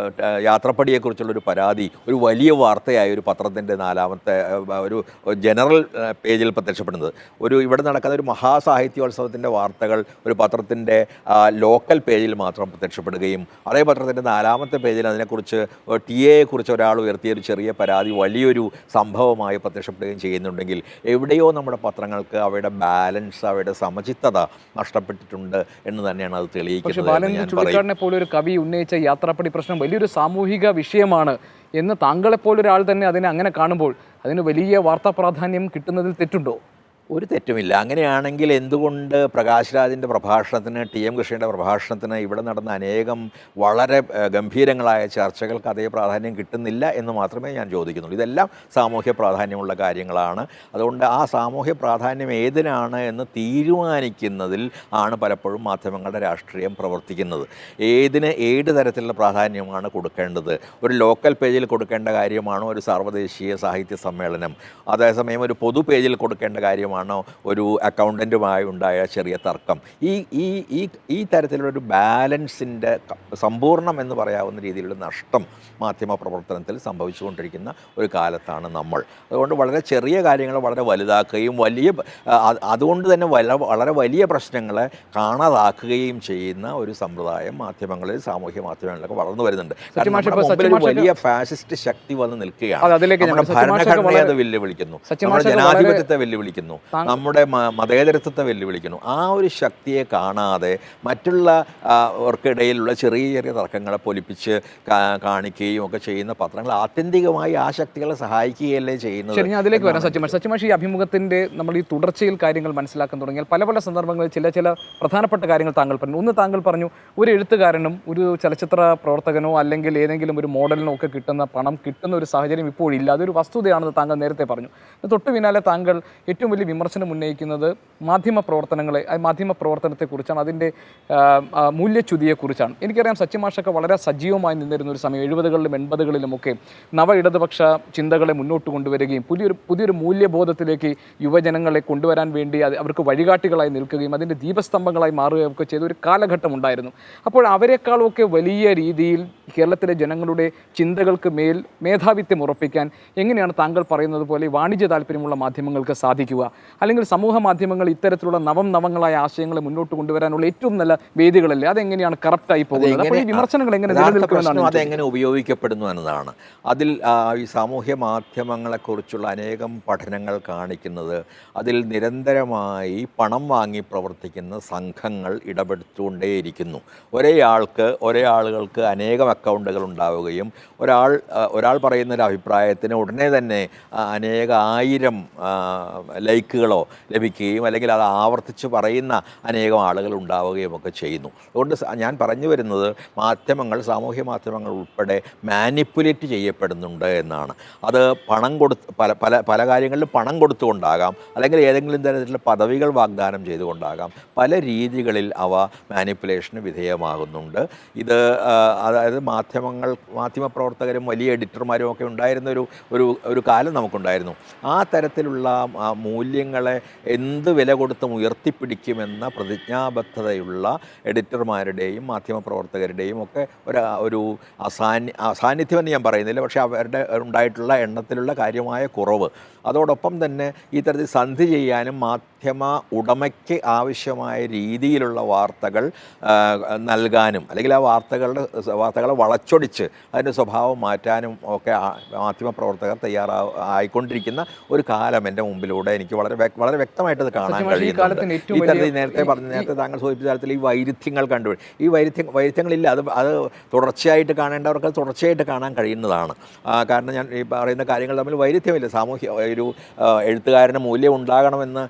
S2: യാത്രപ്പടിയെക്കുറിച്ചുള്ളൊരു പരാതി ഒരു വലിയ വാർത്തയായി ഒരു പത്രത്തിൻ്റെ നാലാമത്തെ ഒരു ജനറൽ പേജിൽ പ്രത്യക്ഷപ്പെടുന്നത്. ഇവിടെ നടക്കുന്ന ഒരു മഹാസാഹിത്യോത്സവത്തിൻ്റെ വാർത്തകൾ ഒരു പത്രത്തിൻ്റെ ലോക്കൽ പേജിൽ മാത്രം പ്രത്യക്ഷപ്പെടുകയും അതേ പത്രത്തിൻ്റെ നാലാമത്തെ പേജിൽ അതിനെക്കുറിച്ച് ടിയെക്കുറിച്ച് ഒരാൾ ഉയർത്തിയ ഒരു ചെറിയ പരാതി വലിയൊരു സംഭവമായി പ്രത്യക്ഷപ്പെടുകയും ചെയ്യുന്നുണ്ടെങ്കിൽ എവിടെയോ നമ്മുടെ പത്രങ്ങൾക്ക് അവയുടെ ബാലൻസ്, അവയുടെ സമചിത്തത നഷ്ടപ്പെട്ടിട്ടുണ്ട് എന്ന് തന്നെയാണ് അത് തെളിയിക്കുന്നത്.
S1: ബാലൻ ചുള്ളിക്കാടിനെ പോലെ ഒരു കവി ഉന്നയിച്ച യാത്രാപ്പടി പ്രശ്നം വലിയൊരു സാമൂഹിക വിഷയമാണ് എന്ന് താങ്കളെപ്പോലൊരാൾ തന്നെ അതിനെ അങ്ങനെ കാണുമ്പോൾ അതിന് വലിയ വാർത്താ പ്രാധാന്യം കിട്ടുന്നതിൽ തെറ്റുണ്ടോ?
S2: ഒരു തെറ്റുമില്ല. അങ്ങനെയാണെങ്കിൽ എന്തുകൊണ്ട് പ്രകാശ് രാജിൻ്റെ പ്രഭാഷണത്തിന്, TM കൃഷ്ണയുടെ പ്രഭാഷണത്തിന് ഇവിടെ നടന്ന അനേകം വളരെ ഗംഭീരങ്ങളായ ചർച്ചകൾക്ക് അതേ പ്രാധാന്യം കിട്ടുന്നില്ല എന്ന് മാത്രമേ ഞാൻ ചോദിക്കുന്നുള്ളൂ. ഇതെല്ലാം സാമൂഹ്യ പ്രാധാന്യമുള്ള കാര്യങ്ങളാണ്. അതുകൊണ്ട് ആ സാമൂഹ്യ പ്രാധാന്യം ഏതിനാണ് എന്ന് തീരുമാനിക്കുന്നതിൽ ആണ് പലപ്പോഴും മാധ്യമങ്ങളുടെ രാഷ്ട്രീയം പ്രവർത്തിക്കുന്നത്. ഏത് തരത്തിലുള്ള പ്രാധാന്യമാണ് കൊടുക്കേണ്ടത്? ഒരു ലോക്കൽ പേജിൽ കൊടുക്കേണ്ട കാര്യമാണോ ഒരു സാർവദേശീയ സാഹിത്യ സമ്മേളനം? അതേസമയം ഒരു പൊതു പേജിൽ കൊടുക്കേണ്ട കാര്യമാണോ ഒരു അക്കൗണ്ടൻറ്റുമായി ഉണ്ടായ ചെറിയ തർക്കം? ഈ തരത്തിലുള്ളൊരു ബാലൻസിൻ്റെ സമ്പൂർണ്ണം എന്ന് പറയാവുന്ന രീതിയിലുള്ള നഷ്ടം മാധ്യമ പ്രവർത്തനത്തിൽ സംഭവിച്ചുകൊണ്ടിരിക്കുന്ന ഒരു കാലത്താണ് നമ്മൾ. അതുകൊണ്ട് വളരെ ചെറിയ കാര്യങ്ങൾ വളരെ വലുതാക്കുകയും അതുകൊണ്ട് തന്നെ വളരെ വലിയ പ്രശ്നങ്ങളെ കാണാതാക്കുകയും ചെയ്യുന്ന ഒരു സമ്പ്രദായം മാധ്യമങ്ങളിൽ, സാമൂഹ്യ മാധ്യമങ്ങളിലൊക്കെ വളർന്നു വരുന്നുണ്ട്. വലിയ ഫാസിസ്റ്റ് ശക്തി വന്ന് നിൽക്കുകയാണ്. ഭരണഘടനയെ അത് വെല്ലുവിളിക്കുന്നു, നമ്മുടെ ജനാധിപത്യത്തെ വെല്ലുവിളിക്കുന്നു, നമ്മുടെ മതേതരത്വത്തെ വെല്ലുവിളിക്കുന്നു. ആ ഒരു ശക്തിയെ കാണാതെ മറ്റുള്ളവർക്കിടയിലുള്ള ചെറിയ ചെറിയ തർക്കങ്ങളെ പൊലിപ്പിച്ച് കാണിക്കുകയും ഒക്കെ ചെയ്യുന്ന പത്രങ്ങൾ ആത്യന്തികമായി ആ ശക്തികളെ സഹായിക്കുകയല്ലേ ചെയ്യുന്നത്.
S1: ശരി, ഞാൻ അതിലേക്ക് വരാം. സത്യമാഷ്, ഈ അഭിമുഖത്തിൻ്റെ നമ്മൾ ഈ തുടർച്ചയിൽ കാര്യങ്ങൾ മനസ്സിലാക്കാൻ തുടങ്ങിയാൽ പല സന്ദർഭങ്ങളിൽ ചില പ്രധാനപ്പെട്ട കാര്യങ്ങൾ താങ്കൾ പറഞ്ഞു. ഒന്ന്, താങ്കൾ പറഞ്ഞു ഒരു എഴുത്തുകാരനും ഒരു ചലച്ചിത്ര പ്രവർത്തകനോ അല്ലെങ്കിൽ ഏതെങ്കിലും ഒരു മോഡലിനോ ഒക്കെ പണം കിട്ടുന്ന ഒരു സാഹചര്യം ഇപ്പോഴില്ല. അതൊരു വസ്തുതയാണെന്ന് താങ്കൾ നേരത്തെ പറഞ്ഞു. തൊട്ടു പിന്നാലെ താങ്കൾ ഏറ്റവും വലിയ വിമർശനം ഉന്നയിക്കുന്നത് മാധ്യമ പ്രവർത്തനത്തെക്കുറിച്ചാണ്, അതിൻ്റെ മൂല്യച്യുതിയെക്കുറിച്ചാണ്. എനിക്കറിയാം സത്യമാഷൊക്കെ വളരെ സജീവമായി നിന്നിരുന്ന ഒരു സമയം 70കളിലും 80കളിലുമൊക്കെ നവ ഇടതുപക്ഷ ചിന്തകളെ മുന്നോട്ട് കൊണ്ടുവരികയും പുതിയൊരു മൂല്യബോധത്തിലേക്ക് യുവജനങ്ങളെ കൊണ്ടുവരാൻ വേണ്ടി അവർക്ക് വഴികാട്ടികളായി നിൽക്കുകയും അതിൻ്റെ ദീപസ്തംഭങ്ങളായി മാറുകയൊക്കെ ചെയ്ത ഒരു കാലഘട്ടം ഉണ്ടായിരുന്നു. അപ്പോൾ അവരെക്കാളൊക്കെ വലിയ രീതിയിൽ കേരളത്തിലെ ജനങ്ങളുടെ ചിന്തകൾക്ക് മേധാവിത്വം ഉറപ്പിക്കാൻ എങ്ങനെയാണ് താങ്കൾ പറയുന്നത് പോലെ വാണിജ്യ താല്പര്യമുള്ള മാധ്യമങ്ങൾക്ക് സാധിക്കുക? അല്ലെങ്കിൽ സമൂഹ മാധ്യമങ്ങൾ ഇത്തരത്തിലുള്ള നവങ്ങളായ ആശയങ്ങളെ മുന്നോട്ട് കൊണ്ടുവരാനുള്ള ഏറ്റവും നല്ല വേദികളല്ലേ? അതെങ്ങനെയാണ് കറപ്റ്റായി പോകുന്നത്? അപ്പോൾ ഈ വിമർശനങ്ങൾ എങ്ങനെ നിലനിൽക്കുമെന്നാണ്,
S2: അതെങ്ങനെ ഉപയോഗിക്കപ്പെടുന്നു എന്നതാണ്. അതിൽ ഈ സാമൂഹ്യ മാധ്യമങ്ങളെക്കുറിച്ചുള്ള അനേകം പഠനങ്ങൾ കാണിക്കുന്നത് അതിൽ നിരന്തരമായി പണം വാങ്ങി പ്രവർത്തിക്കുന്ന സംഘങ്ങൾ ഇടപെട്ടുകൊണ്ടേയിരിക്കുന്നു. ഒരേ ആളുകൾക്ക് അനേകം അക്കൗണ്ടുകൾ ഉണ്ടാവുകയും ഒരാൾ പറയുന്നൊരു അഭിപ്രായത്തിന് ഉടനെ തന്നെ അനേക ആയിരം ലൈക്കുകൾ ലൈക്കുകളോ ലഭിക്കുകയും അല്ലെങ്കിൽ അത് ആവർത്തിച്ച് പറയുന്ന അനേകം ആളുകൾ ഉണ്ടാവുകയും ഒക്കെ ചെയ്യുന്നു. അതുകൊണ്ട് ഞാൻ പറഞ്ഞു വരുന്നത് മാധ്യമങ്ങൾ, സാമൂഹ്യ മാധ്യമങ്ങൾ ഉൾപ്പെടെ മാനിപ്പുലേറ്റ് ചെയ്യപ്പെടുന്നുണ്ട് എന്നാണ്. അത് പണം കൊടുത്ത് പല കാര്യങ്ങളിലും പണം കൊടുത്തുകൊണ്ടാകാം, അല്ലെങ്കിൽ ഏതെങ്കിലും തരത്തിലുള്ള പദവികൾ വാഗ്ദാനം ചെയ്തുകൊണ്ടാകാം, പല രീതികളിൽ അവ മാനിപ്പുലേഷന് വിധേയമാകുന്നുണ്ട്. ഇത് അതായത് മാധ്യമപ്രവർത്തകരും വലിയ എഡിറ്റർമാരും ഒക്കെ ഉണ്ടായിരുന്ന ഒരു കാലം നമുക്കുണ്ടായിരുന്നു. ആ തരത്തിലുള്ള മൂല്യങ്ങളെ എന്ത് വില കൊടുത്തും ഉയർത്തിപ്പിടിക്കുമെന്ന പ്രതിജ്ഞാബദ്ധതയുള്ള എഡിറ്റർമാരുടെയും മാധ്യമപ്രവർത്തകരുടെയും ഒക്കെ ഒരു അസാന്നിധ്യമെന്ന് ഞാൻ പറയുന്നില്ല, പക്ഷേ അവരുടെ ഉണ്ടായിട്ടുള്ള എണ്ണത്തിലുള്ള കാര്യമായ കുറവ്, അതോടൊപ്പം തന്നെ ഈ തരത്തിൽ സന്ധി ചെയ്യാനും മാധ്യമ ഉടമയ്ക്ക് ആവശ്യമായ രീതിയിലുള്ള വാർത്തകൾ നൽകാനും, അല്ലെങ്കിൽ ആ വാർത്തകളെ വളച്ചൊടിച്ച് അതിൻ്റെ സ്വഭാവം മാറ്റാനും ഒക്കെ മാധ്യമപ്രവർത്തകർ ആയിക്കൊണ്ടിരിക്കുന്ന ഒരു കാലം എൻ്റെ മുമ്പിലൂടെ എനിക്ക് വളരെ വ്യക്തമായിട്ട് അത് കാണാൻ കഴിയുന്നുണ്ട്. ഈ തരത്തിൽ നേരത്തെ താങ്കൾ സൂചിപ്പിച്ച തരത്തിൽ ഈ വൈരുദ്ധ്യങ്ങൾ ഈ വൈരുദ്ധ്യങ്ങളില്ല. അത് തുടർച്ചയായിട്ട് കാണേണ്ടവർക്ക് അത് തുടർച്ചയായിട്ട് കാണാൻ കഴിയുന്നതാണ്. കാരണം ഞാൻ ഈ പറയുന്ന കാര്യങ്ങൾ തമ്മിൽ വൈരുദ്ധ്യമില്ല. ഒരു എഴുത്തുകാരന് മൂല്യം ഉണ്ടാകണമെന്ന്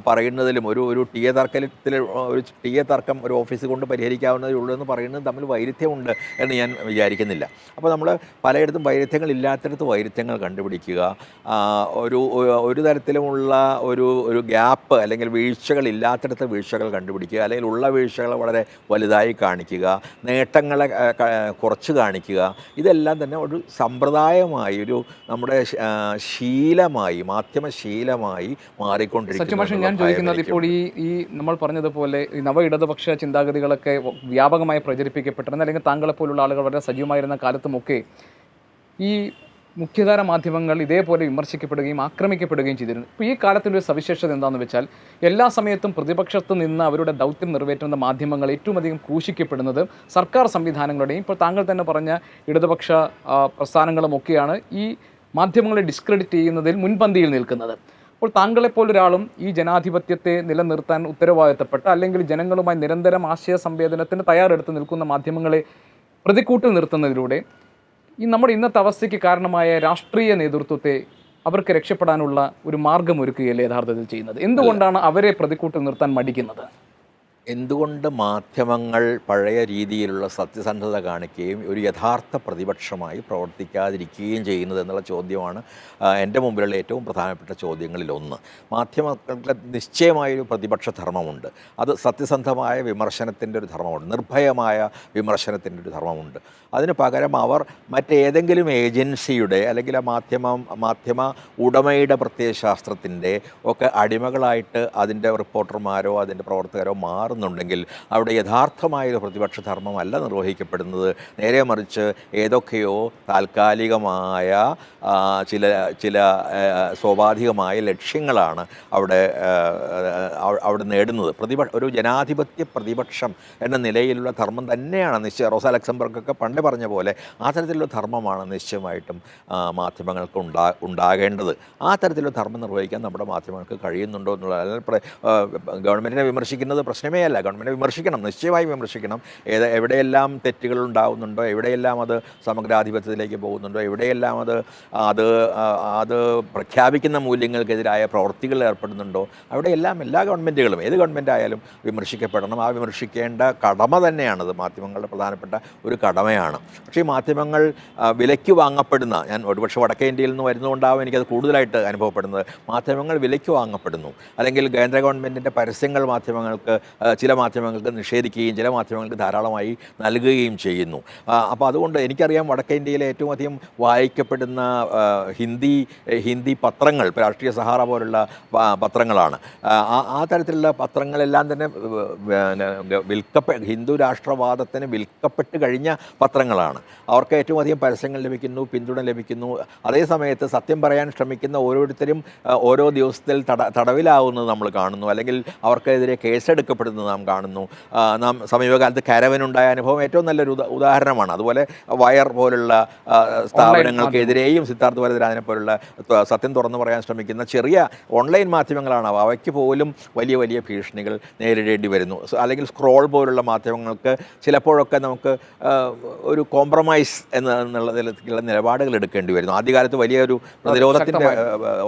S2: പറയുന്നതിലും ഒരു ടി എ തർക്കം ഒരു ഓഫീസ് കൊണ്ട് പരിഹരിക്കാവുന്നതേ ഉള്ളൂ എന്ന് പറയുന്നത് തമ്മിൽ വൈരുദ്ധ്യമുണ്ട് എന്ന് ഞാൻ വിചാരിക്കുന്നില്ല. അപ്പോൾ നമ്മൾ പലയിടത്തും വൈരുദ്ധ്യങ്ങൾ ഇല്ലാത്തിടത്ത് വൈരുദ്ധ്യങ്ങൾ കണ്ടുപിടിക്കുക, ഒരു തരത്തിലുമുള്ള ഒരു ഗ്യാപ്പ് അല്ലെങ്കിൽ വീഴ്ചകൾ ഇല്ലാത്തിടത്ത് വീഴ്ചകൾ കണ്ടുപിടിക്കുക, അല്ലെങ്കിൽ ഉള്ള വീഴ്ചകളെ വളരെ വലുതായി കാണിക്കുക, നേട്ടങ്ങളെ കുറച്ച് കാണിക്കുക, ഇതെല്ലാം തന്നെ ഒരു സമ്പ്രദായമായി, നമ്മുടെ ശീലമായി, മാധ്യമശീലമായി മാറിക്കൊണ്ടിരിക്കുന്നു.
S1: ഞാൻ ചോദിക്കുന്നത്, ഇപ്പോൾ ഈ നമ്മൾ പറഞ്ഞതുപോലെ ഈ നവ ഇടതുപക്ഷ ചിന്താഗതികളൊക്കെ വ്യാപകമായി പ്രചരിപ്പിക്കപ്പെട്ടിരുന്ന, അല്ലെങ്കിൽ താങ്കളെപ്പോലുള്ള ആളുകൾ വളരെ സജീവമായിരുന്ന കാലത്തുമൊക്കെ ഈ മുഖ്യധാര മാധ്യമങ്ങൾ ഇതേപോലെ വിമർശിക്കപ്പെടുകയും ആക്രമിക്കപ്പെടുകയും ചെയ്തിരുന്നു. ഇപ്പോൾ ഈ കാലത്തിൻ്റെ ഒരു സവിശേഷത എന്താണെന്ന് വെച്ചാൽ, എല്ലാ സമയത്തും പ്രതിപക്ഷത്ത് നിന്ന് അവരുടെ ദൗത്യം നിറവേറ്റുന്ന മാധ്യമങ്ങൾ ഏറ്റവും അധികം ക്രൂശിക്കപ്പെടുന്നത് സർക്കാർ സംവിധാനങ്ങളുടെയും ഇപ്പോൾ താങ്കൾ തന്നെ പറഞ്ഞ ഇടതുപക്ഷ പ്രസ്ഥാനങ്ങളുമൊക്കെയാണ് ഈ മാധ്യമങ്ങളെ ഡിസ്ക്രെഡിറ്റ് ചെയ്യുന്നതിൽ മുൻപന്തിയിൽ നിൽക്കുന്നത്. അപ്പോൾ താങ്കളെപ്പോലൊരാളും ഈ ജനാധിപത്യത്തെ നിലനിർത്താൻ ഉത്തരവാദിത്തപ്പെട്ട, അല്ലെങ്കിൽ ജനങ്ങളുമായി നിരന്തരം ആശയ സംവേദനത്തിന് തയ്യാറെടുത്ത് നിൽക്കുന്ന മാധ്യമങ്ങളെ പ്രതിക്കൂട്ടിൽ നിർത്തുന്നതിലൂടെ ഈ നമ്മുടെ ഇന്നത്തെ അവസ്ഥയ്ക്ക് കാരണമായ രാഷ്ട്രീയ നേതൃത്വത്തെ അവർക്ക് രക്ഷപ്പെടാനുള്ള ഒരു മാർഗമൊരുക്കുകയല്ലേ യഥാർത്ഥത്തിൽ ചെയ്യുന്നത്? എന്തുകൊണ്ടാണ് അവരെ പ്രതിക്കൂട്ടിൽ നിർത്താൻ മടിക്കുന്നത്?
S2: എന്തുകൊണ്ട് മാധ്യമങ്ങൾ പഴയ രീതിയിലുള്ള സത്യസന്ധത കാണിക്കുകയും ഒരു യഥാർത്ഥ പ്രതിപക്ഷമായി പ്രവർത്തിക്കാതിരിക്കുകയും ചെയ്യുന്നത് എന്നുള്ള ചോദ്യമാണ് എൻ്റെ മുമ്പിലുള്ള ഏറ്റവും പ്രധാനപ്പെട്ട ചോദ്യങ്ങളിലൊന്ന്. മാധ്യമങ്ങൾക്ക് നിശ്ചയമായൊരു പ്രതിപക്ഷ ധർമ്മമുണ്ട്. അത് സത്യസന്ധമായ വിമർശനത്തിൻ്റെ ഒരു ധർമ്മമുണ്ട്, നിർഭയമായ വിമർശനത്തിൻ്റെ ഒരു ധർമ്മമുണ്ട്. അതിന് പകരം അവർ മറ്റേതെങ്കിലും ഏജൻസിയുടെ അല്ലെങ്കിൽ ആ മാധ്യമ ഉടമയുടെ പ്രത്യയശാസ്ത്രത്തിൻ്റെ ഒക്കെ അടിമകളായിട്ട് അതിൻ്റെ റിപ്പോർട്ടർമാരോ അതിൻ്റെ പ്രവർത്തകരോ മാറുന്നുണ്ടെങ്കിൽ അവിടെ യഥാർത്ഥമായൊരു പ്രതിപക്ഷ ധർമ്മമല്ല നിർവഹിക്കപ്പെടുന്നത്. നേരെ മറിച്ച് ഏതൊക്കെയോ താൽക്കാലികമായ ചില സ്വാഭാവികമായ ലക്ഷ്യങ്ങളാണ് അവിടെ നേടുന്നത്. ഒരു ജനാധിപത്യ പ്രതിപക്ഷം എന്ന നിലയിലുള്ള ധർമ്മം തന്നെയാണ് നിശ്ചയ റോസ ലക്സംബർഗൊക്കെ പണ്ട് പറഞ്ഞ പോലെ ആ തരത്തിലുള്ള ധർമ്മമാണ് നിശ്ചയമായിട്ടും മാധ്യമങ്ങൾക്ക് ഉണ്ടാകേണ്ടത്. ആ തരത്തിലുള്ള ധർമ്മം നിർവഹിക്കാൻ നമ്മുടെ മാധ്യമങ്ങൾക്ക് കഴിയുന്നുണ്ടോ എന്നുള്ളത്. ഗവൺമെൻറ്റിനെ വിമർശിക്കുന്നത് പ്രശ്നമേ അല്ല. ഗവൺമെൻറ് വിമർശിക്കണം, നിശ്ചയമായി വിമർശിക്കണം. എവിടെയെല്ലാം തെറ്റുകൾ ഉണ്ടാകുന്നുണ്ടോ, എവിടെയെല്ലാം അത് സമഗ്രാധിപത്യത്തിലേക്ക് പോകുന്നുണ്ടോ, എവിടെയെല്ലാം അത് പ്രഖ്യാപിക്കുന്ന മൂല്യങ്ങൾക്കെതിരായ പ്രവൃത്തികൾ ഏർപ്പെടുന്നുണ്ടോ, അവിടെയെല്ലാം എല്ലാ ഗവൺമെൻറ്റുകളും, ഏത് ഗവൺമെൻറ് ആയാലും വിമർശിക്കപ്പെടണം. ആ വിമർശിക്കേണ്ട കടമ തന്നെയാണത്, മാധ്യമങ്ങളുടെ പ്രധാനപ്പെട്ട ഒരു കടമയാണ്. പക്ഷേ ഈ മാധ്യമങ്ങൾ വിലയ്ക്ക് വാങ്ങപ്പെടുന്ന, ഞാൻ ഒരുപക്ഷെ വടക്കേ ഇന്ത്യയിൽ നിന്ന് വരുന്നതുകൊണ്ടാവും എനിക്കത് കൂടുതലായിട്ട് അനുഭവപ്പെടുന്നത്, മാധ്യമങ്ങൾ വിലയ്ക്ക് വാങ്ങപ്പെടുന്നു. അല്ലെങ്കിൽ കേന്ദ്ര ഗവൺമെൻറ്റിൻ്റെ പരസ്യങ്ങൾ ചില മാധ്യമങ്ങൾക്ക് നിഷേധിക്കുകയും ചില മാധ്യമങ്ങൾക്ക് ധാരാളമായി നൽകുകയും ചെയ്യുന്നു. അപ്പോൾ അതുകൊണ്ട് എനിക്കറിയാം വടക്കേ ഇന്ത്യയിലെ ഏറ്റവും അധികം വായിക്കപ്പെടുന്ന ഹിന്ദി പത്രങ്ങൾ ഇപ്പോൾ രാഷ്ട്രീയ സഹാറ പോലുള്ള പത്രങ്ങളാണ്. ആ തരത്തിലുള്ള പത്രങ്ങളെല്ലാം തന്നെ ഹിന്ദു രാഷ്ട്രവാദത്തിന് വിൽക്കപ്പെട്ട് കഴിഞ്ഞ പത്രങ്ങളാണ്. അവർക്ക് ഏറ്റവും അധികം പരസ്യങ്ങൾ ലഭിക്കുന്നു, പിന്തുണ ലഭിക്കുന്നു. അതേ സമയത്ത് സത്യം പറയാൻ ശ്രമിക്കുന്ന ഓരോരുത്തരും ഓരോ ദിവസത്തിൽ തടവിലാവുന്നത് നമ്മൾ കാണുന്നു, അല്ലെങ്കിൽ അവർക്കെതിരെ കേസെടുക്കപ്പെടുന്നത് വരുന്നത് നാം കാണുന്നു. നാം സമീപകാലത്ത് കരവനുണ്ടായ അനുഭവം ഏറ്റവും നല്ലൊരു ഉദാഹരണമാണ്. അതുപോലെ വയർ പോലുള്ള സ്ഥാപനങ്ങൾക്കെതിരെയും സിദ്ധാർത്ഥ വരദരാജനെ പോലുള്ള സത്യം തുറന്നു പറയാൻ ശ്രമിക്കുന്ന ചെറിയ ഓൺലൈൻ മാധ്യമങ്ങളാണ് അവയ്ക്ക് പോലും വലിയ വലിയ ഭീഷണികൾ നേരിടേണ്ടി വരുന്നു. അല്ലെങ്കിൽ സ്ക്രോൾ പോലുള്ള മാധ്യമങ്ങൾക്ക് ചിലപ്പോഴൊക്കെ നമുക്ക് ഒരു കോംപ്രമൈസ് എന്നുള്ള തരത്തിലുള്ള നിലപാടുകൾ എടുക്കേണ്ടി വരുന്നു. ആദ്യകാലത്ത് വലിയൊരു പ്രതിരോധത്തിൻ്റെ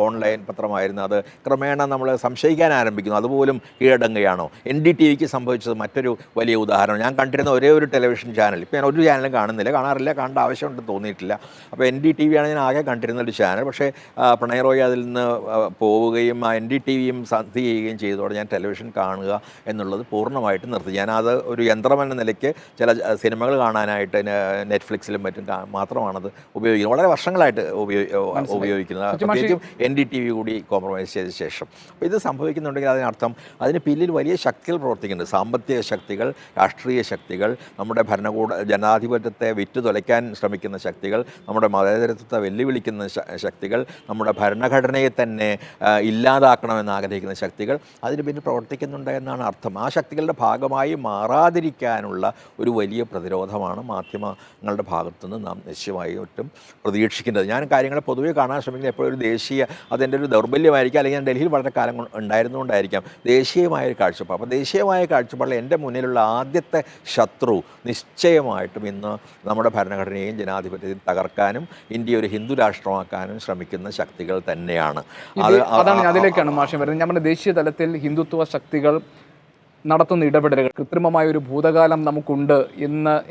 S2: ഓൺലൈൻ പത്രമായിരുന്നു. അത് ക്രമേണ നമ്മൾ സംശയിക്കാൻ ആരംഭിക്കുന്നു, അതുപോലും കീഴടങ്ങുകയാണോ. NDTVക്ക് സംഭവിച്ചത് മറ്റൊരു വലിയ ഉദാഹരണം. ഞാൻ കണ്ടിരുന്ന ഒരേ ഒരു ടെലിവിഷൻ ചാനൽ, ഇപ്പോൾ ഞാൻ ഒരു ചാനലും കാണാറില്ല, കാണേണ്ട ആവശ്യമുണ്ടെന്ന് തോന്നിയിട്ടില്ല. അപ്പോൾ NDTV ആണ് ഞാൻ ആകെ കണ്ടിരുന്ന ഒരു ചാനൽ. പക്ഷേ പിണറായി റോയ് അതിൽ നിന്ന് പോവുകയും NDTVയും സന്ധി ചെയ്യുകയും ചെയ്തതോടെ ഞാൻ ടെലിവിഷൻ കാണുക എന്നുള്ളത് പൂർണ്ണമായിട്ട് നിർത്തി. ഞാനത് ഒരു യന്ത്രമെന്ന നിലയ്ക്ക് ചില സിനിമകൾ കാണാനായിട്ട് നെറ്റ്ഫ്ലിക്സിലും മറ്റും മാത്രമാണത് ഉപയോഗിക്കുന്നത്. വളരെ വർഷങ്ങളായിട്ട് ഉപയോഗിക്കുന്നത്, പ്രത്യേകിച്ചും NDTV കൂടി കോംപ്രമൈസ് ചെയ്ത ശേഷം. അപ്പോൾ ഇത് സംഭവിക്കുന്നുണ്ടെങ്കിൽ അതിനർത്ഥം അതിന് പിന്നിൽ വലിയ ശക്തികൾ പ്രവർത്തിക്കുന്നുണ്ട്. സാമ്പത്തിക ശക്തികൾ, രാഷ്ട്രീയ ശക്തികൾ, നമ്മുടെ ജനാധിപത്യത്തെ വിറ്റുതൊലയ്ക്കാൻ ശ്രമിക്കുന്ന ശക്തികൾ, നമ്മുടെ മതേതരത്വത്തെ വെല്ലുവിളിക്കുന്ന ശക്തികൾ, നമ്മുടെ ഭരണഘടനയെ തന്നെ ഇല്ലാതാക്കണമെന്ന് ആഗ്രഹിക്കുന്ന ശക്തികൾ അതിന് പിന്നിൽ പ്രവർത്തിക്കുന്നുണ്ട് എന്നാണ് അർത്ഥം. ആ ശക്തികളുടെ ഭാഗമായി മാറാതിരിക്കാനുള്ള ഒരു വലിയ പ്രതിരോധമാണ് മാധ്യമങ്ങളുടെ ഭാഗത്തുനിന്ന് നാം നിശ്ചയമായിട്ടും പ്രതീക്ഷിക്കേണ്ടത്. ഞാൻ കാര്യങ്ങളെ പൊതുവെ കാണാൻ ശ്രമിക്കുന്നത് എപ്പോഴും ഒരു ദേശീയ, അതെൻ്റെ ഒരു ദൗർബല്യമായിരിക്കും, അല്ലെങ്കിൽ ഞാൻ ഡൽഹിയിൽ വളരെ കാലം ഉണ്ടായിരുന്നുകൊണ്ടായിരിക്കാം, ദേശീയമായൊരു കാഴ്ചപ്പാട്. അപ്പോൾ ദേശീയമായ കാഴ്ചപ്പാടിൽ എൻ്റെ മുന്നിലുള്ള ആദ്യത്തെ ശത്രു നിശ്ചയമായിട്ടും ഇന്ന് നമ്മുടെ ഭരണഘടനയെയും ജനാധിപത്യത്തെയും തകർക്കാനും ഇന്ത്യ ഒരു ഹിന്ദു രാഷ്ട്രമാക്കാനും ശ്രമിക്കുന്ന ശക്തികൾ തന്നെയാണ്.
S1: അതാണ് അതിലേക്കാണ് മാഷം വരുന്നത്. നമ്മുടെ ദേശീയ തലത്തിൽ ഹിന്ദുത്വ ശക്തികൾ നടത്തുന്ന ഇടപെടലുകൾ, കൃത്രിമമായ ഒരു ഭൂതകാലം നമുക്കുണ്ട്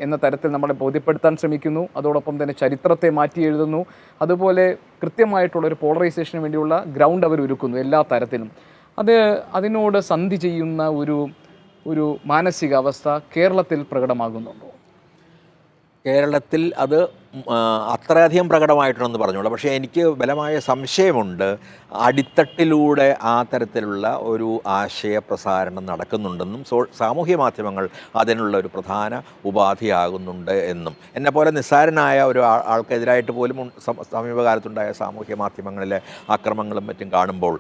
S1: എന്ന തരത്തിൽ നമ്മളെ ബോധ്യപ്പെടുത്താൻ ശ്രമിക്കുന്നു. അതോടൊപ്പം തന്നെ ചരിത്രത്തെ മാറ്റി എഴുതുന്നു. അതുപോലെ കൃത്യമായിട്ടുള്ളൊരു പോളറൈസേഷന് വേണ്ടിയുള്ള ഗ്രൗണ്ട് അവർ ഒരുക്കുന്നു എല്ലാ തരത്തിലും. അതിനോട് സന്ധി ചെയ്യുന്ന ഒരു മാനസികാവസ്ഥ കേരളത്തിൽ പ്രകടമാകുന്നുണ്ടോ?
S2: കേരളത്തിൽ അത് അത്രയധികം പ്രകടമായിട്ടുണ്ടെന്ന് പറഞ്ഞോളൂ. പക്ഷേ എനിക്ക് ബലമായ സംശയമുണ്ട് അടിത്തട്ടിലൂടെ ആ തരത്തിലുള്ള ഒരു ആശയ പ്രസാരണം നടക്കുന്നുണ്ടെന്നും സാമൂഹ്യ മാധ്യമങ്ങൾ അതിനുള്ള ഒരു പ്രധാന ഉപാധിയാകുന്നുണ്ട് എന്നും. എന്നെപ്പോലെ നിസ്സാരനായ ഒരു ആൾക്കെതിരായിട്ട് പോലും സമീപകാലത്തുണ്ടായ സാമൂഹ്യ മാധ്യമങ്ങളിലെ ആക്രമണങ്ങളും മറ്റും കാണുമ്പോൾ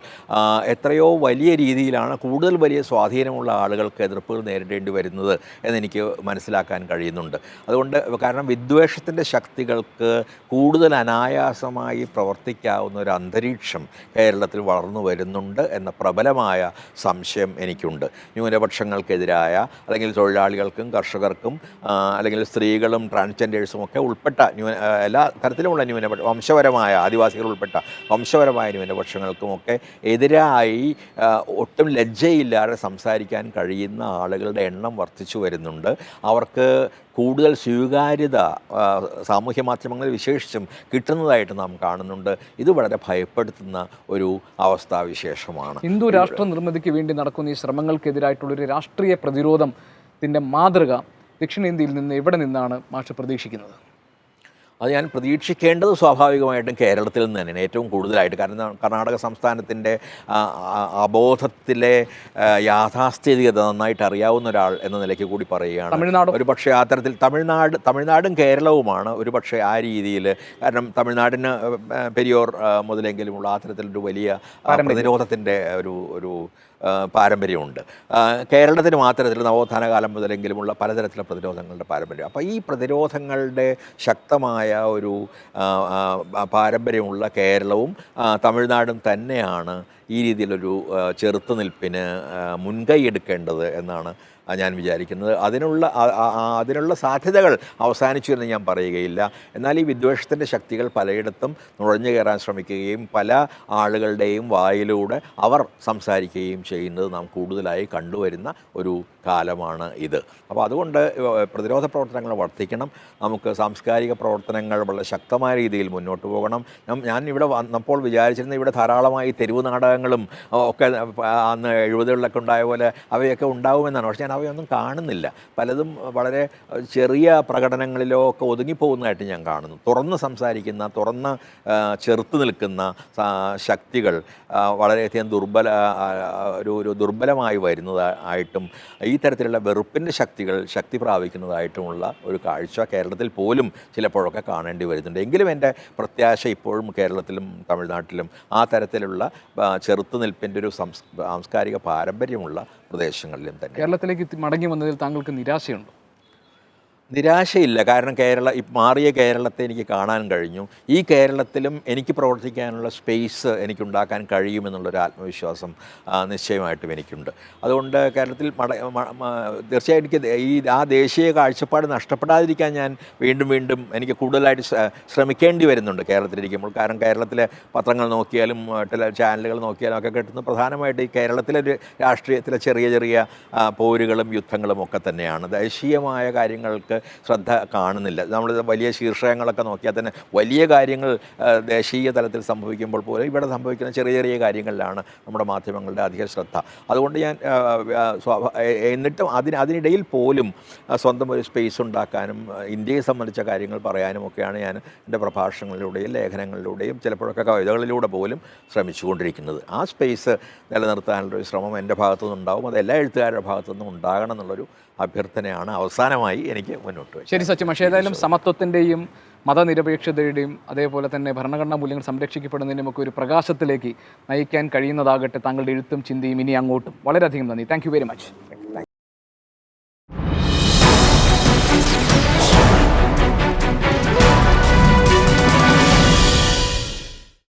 S2: എത്രയോ വലിയ രീതിയിലാണ് കൂടുതൽ വലിയ സ്വാധീനമുള്ള ആളുകൾക്ക് എതിർപ്പുകൾ നേരിടേണ്ടി വരുന്നത് എന്നെനിക്ക് മനസ്സിലാക്കാൻ കഴിയുന്നുണ്ട്. അതുകൊണ്ട് കാരണം വിദ്വേഷത്തിൻ്റെ ശക്തികൾക്ക് കൂടുതൽ അനായാസമായി പ്രവർത്തിക്കാവുന്ന ഒരു അന്തരീക്ഷം കേരളത്തിൽ വളർന്നു വരുന്നുണ്ട് എന്ന പ്രബലമായ സംശയം എനിക്കുണ്ട്. ന്യൂനപക്ഷങ്ങൾക്കെതിരായ, അല്ലെങ്കിൽ തൊഴിലാളികൾക്കും കർഷകർക്കും അല്ലെങ്കിൽ സ്ത്രീകളും ട്രാൻസ്ജെൻഡേഴ്സും ഒക്കെ ഉൾപ്പെട്ട എല്ലാ തരത്തിലുമുള്ള വംശപരമായ, ആദിവാസികൾ ഉൾപ്പെട്ട വംശപരമായ ന്യൂനപക്ഷങ്ങൾക്കുമൊക്കെ എതിരായി ഒട്ടും ലജ്ജയില്ലാതെ സംസാരിക്കാൻ കഴിയുന്ന ആളുകളുടെ എണ്ണം വർദ്ധിച്ചു വരുന്നുണ്ട്. അവർക്ക് കൂടുതൽ സ്വീകാര്യത സാമൂഹ്യ മാധ്യമങ്ങളിൽ വിശേഷിച്ചും കിട്ടുന്നതായിട്ട് നാം കാണുന്നുണ്ട്. ഇത് വളരെ ഭയപ്പെടുത്തുന്ന ഒരു അവസ്ഥാവിശേഷമാണ്.
S1: ഹിന്ദു രാഷ്ട്ര നിർമ്മിതിക്ക് വേണ്ടി നടക്കുന്ന ഈ ശ്രമങ്ങൾക്കെതിരായിട്ടുള്ളൊരു രാഷ്ട്രീയ പ്രതിരോധത്തിൻ്റെ മാതൃക ദക്ഷിണേന്ത്യയിൽ നിന്ന് എവിടെ നിന്നാണ് മാഷ് പ്രതീക്ഷിക്കുന്നത്?
S2: അത് ഞാൻ പ്രതീക്ഷിക്കേണ്ടത് സ്വാഭാവികമായിട്ടും കേരളത്തിൽ നിന്ന് തന്നെയാണ് ഏറ്റവും കൂടുതലായിട്ട്. കാരണം കർണാടക സംസ്ഥാനത്തിൻ്റെ അബോധത്തിലെ യാഥാസ്ഥിതികത നന്നായിട്ട് അറിയാവുന്ന ഒരാൾ എന്ന നിലയ്ക്ക് കൂടി പറയുകയാണ്. ഒരു പക്ഷേ ആ തരത്തിൽ തമിഴ്നാടും കേരളവുമാണ് ഒരു പക്ഷേ ആ രീതിയിൽ. കാരണം തമിഴ്നാടിന് പെരിയോർ മുതലെങ്കിലുമുള്ള ആ തരത്തിലൊരു വലിയ പ്രതിരോധത്തിൻ്റെ ഒരു പാരമ്പര്യമുണ്ട്. കേരളത്തിന് മാത്രത്തിൽ നവോത്ഥാന കാലം മുതലെങ്കിലുമുള്ള പലതരത്തിലുള്ള പ്രതിരോധങ്ങളുടെ പാരമ്പര്യം. അപ്പോൾ ഈ പ്രതിരോധങ്ങളുടെ ശക്തമായ ഒരു പാരമ്പര്യമുള്ള കേരളവും തമിഴ്നാടും തന്നെയാണ് ഈ രീതിയിലൊരു ചെറുത്തുനിൽപ്പിന് മുൻകൈ എടുക്കേണ്ടത് എന്നാണ് ഞാൻ വിചാരിക്കുന്നത്. അതിനുള്ള സാധ്യതകൾ അവസാനിച്ചു എന്ന് ഞാൻ പറയുകയില്ല. എന്നാൽ ഈ വിദ്വേഷത്തിൻ്റെ ശക്തികൾ പലയിടത്തും നുഴഞ്ഞു കയറാൻ ശ്രമിക്കുകയും പല ആളുകളുടെയും വായിലൂടെ അവർ സംസാരിക്കുകയും ചെയ്യുന്നത് നാം കൂടുതലായി കണ്ടുവരുന്ന ഒരു കാലമാണ് ഇത്. അപ്പോൾ അതുകൊണ്ട് പ്രതിരോധ പ്രവർത്തനങ്ങൾ വർദ്ധിക്കണം. നമുക്ക് സാംസ്കാരിക പ്രവർത്തനങ്ങൾ വളരെ ശക്തമായ രീതിയിൽ മുന്നോട്ട് പോകണം. ഞാൻ ഇവിടെ വന്നപ്പോൾ വിചാരിച്ചിരുന്ന ഇവിടെ ധാരാളമായി തെരുവ് നാടകങ്ങളും ഒക്കെ അന്ന് 70കളിലൊക്കെ ഉണ്ടായ പോലെ അവയൊക്കെ ഉണ്ടാവുമെന്നാണ്. പക്ഷേ ഞാൻ അവയൊന്നും കാണുന്നില്ല. പലതും വളരെ ചെറിയ പ്രകടനങ്ങളിലോ ഒക്കെ ഒതുങ്ങിപ്പോകുന്നതായിട്ട് ഞാൻ കാണുന്നു. തുറന്ന് സംസാരിക്കുന്ന, തുറന്ന് ചെറുത്ത് നിൽക്കുന്ന ശക്തികൾ വളരെയധികം ഒരു ദുർബലമായി വരുന്നതായിട്ടും ഈ തരത്തിലുള്ള വെറുപ്പിൻ്റെ ശക്തികൾ ശക്തി പ്രാപിക്കുന്നതായിട്ടുമുള്ള ഒരു കാഴ്ച കേരളത്തിൽ പോലും ചിലപ്പോഴൊക്കെ കാണേണ്ടി വരുന്നുണ്ട്. എങ്കിലും എൻ്റെ പ്രത്യാശ ഇപ്പോഴും കേരളത്തിലും തമിഴ്നാട്ടിലും ആ തരത്തിലുള്ള ചെറുത്തുനിൽപ്പിൻ്റെ ഒരു സാംസ്കാരിക പാരമ്പര്യമുള്ള പ്രദേശങ്ങളിലും തന്നെ.
S1: കേരളത്തിലേക്ക് മടങ്ങി വന്നതിൽ താങ്കൾക്ക് നിരാശയുണ്ടോ?
S2: നിരാശയില്ല. കാരണം മാറിയ കേരളത്തെ എനിക്ക് കാണാൻ കഴിഞ്ഞു. ഈ കേരളത്തിലും എനിക്ക് പ്രവർത്തിക്കാനുള്ള സ്പേസ് എനിക്കുണ്ടാക്കാൻ കഴിയുമെന്നുള്ളൊരു ആത്മവിശ്വാസം നിശ്ചയമായിട്ടും എനിക്കുണ്ട്. അതുകൊണ്ട് കേരളത്തിൽ തീർച്ചയായും എനിക്ക് ആ ദേശീയ കാഴ്ചപ്പാട് നഷ്ടപ്പെടാതിരിക്കാൻ ഞാൻ വീണ്ടും എനിക്ക് കൂടുതലായിട്ട് ശ്രമിക്കേണ്ടി വരുന്നുണ്ട് കേരളത്തിലിരിക്കുമ്പോൾ. കാരണം കേരളത്തിലെ പത്രങ്ങൾ നോക്കിയാലും ചാനലുകൾ നോക്കിയാലും ഒക്കെ കിട്ടുന്ന പ്രധാനമായിട്ട് ഈ കേരളത്തിലെ ഒരു രാഷ്ട്രീയത്തിലെ ചെറിയ പോരുകളും യുദ്ധങ്ങളും ഒക്കെ തന്നെയാണ്. ദേശീയമായ കാര്യങ്ങൾക്ക് ശ്രദ്ധ കാണുന്നില്ല. നമ്മൾ വലിയ ശീർഷകങ്ങളൊക്കെ നോക്കിയാൽ തന്നെ വലിയ കാര്യങ്ങൾ ദേശീയ തലത്തിൽ സംഭവിക്കുമ്പോൾ പോലും ഇവിടെ സംഭവിക്കുന്ന ചെറിയ കാര്യങ്ങളിലാണ് നമ്മുടെ മാധ്യമങ്ങളുടെ അധിക ശ്രദ്ധ. അതുകൊണ്ട് ഞാൻ എന്നിട്ടും അതിനിടയിൽ പോലും സ്വന്തം ഒരു സ്പേസ് ഉണ്ടാക്കാനും ഇന്ത്യയെ സംബന്ധിച്ച കാര്യങ്ങൾ പറയാനും ഒക്കെയാണ് ഞാൻ എൻ്റെ പ്രഭാഷണങ്ങളിലൂടെയും ലേഖനങ്ങളിലൂടെയും ചിലപ്പോഴൊക്കെ കവിതകളിലൂടെ പോലും ശ്രമിച്ചുകൊണ്ടിരിക്കുന്നത്. ആ സ്പേസ് നിലനിർത്താനുള്ളൊരു ശ്രമം എൻ്റെ ഭാഗത്തുനിന്നുണ്ടാവും. അത് എല്ലാ എഴുത്തുകാരുടെ ഭാഗത്തുനിന്നും ഉണ്ടാകണം എന്നുള്ളൊരു അഭ്യർത്ഥനയാണ് അവസാനമായി എനിക്ക് മുന്നോട്ട് വെച്ചത്.
S1: ശരി സച്ചിൻ, പക്ഷേ ഏതായാലും സമത്വത്തിൻ്റെയും മതനിരപേക്ഷതയുടെയും അതേപോലെ തന്നെ ഭരണഘടനാ മൂല്യങ്ങൾ സംരക്ഷിക്കപ്പെടുന്നതിനും ഒക്കെ ഒരു പ്രകാശത്തിലേക്ക് നയിക്കാൻ കഴിയുന്നതാകട്ടെ താങ്കളുടെ എഴുത്തും ചിന്തയും ഇനി അങ്ങോട്ടും. വളരെയധികം നന്ദി. Thank you very much.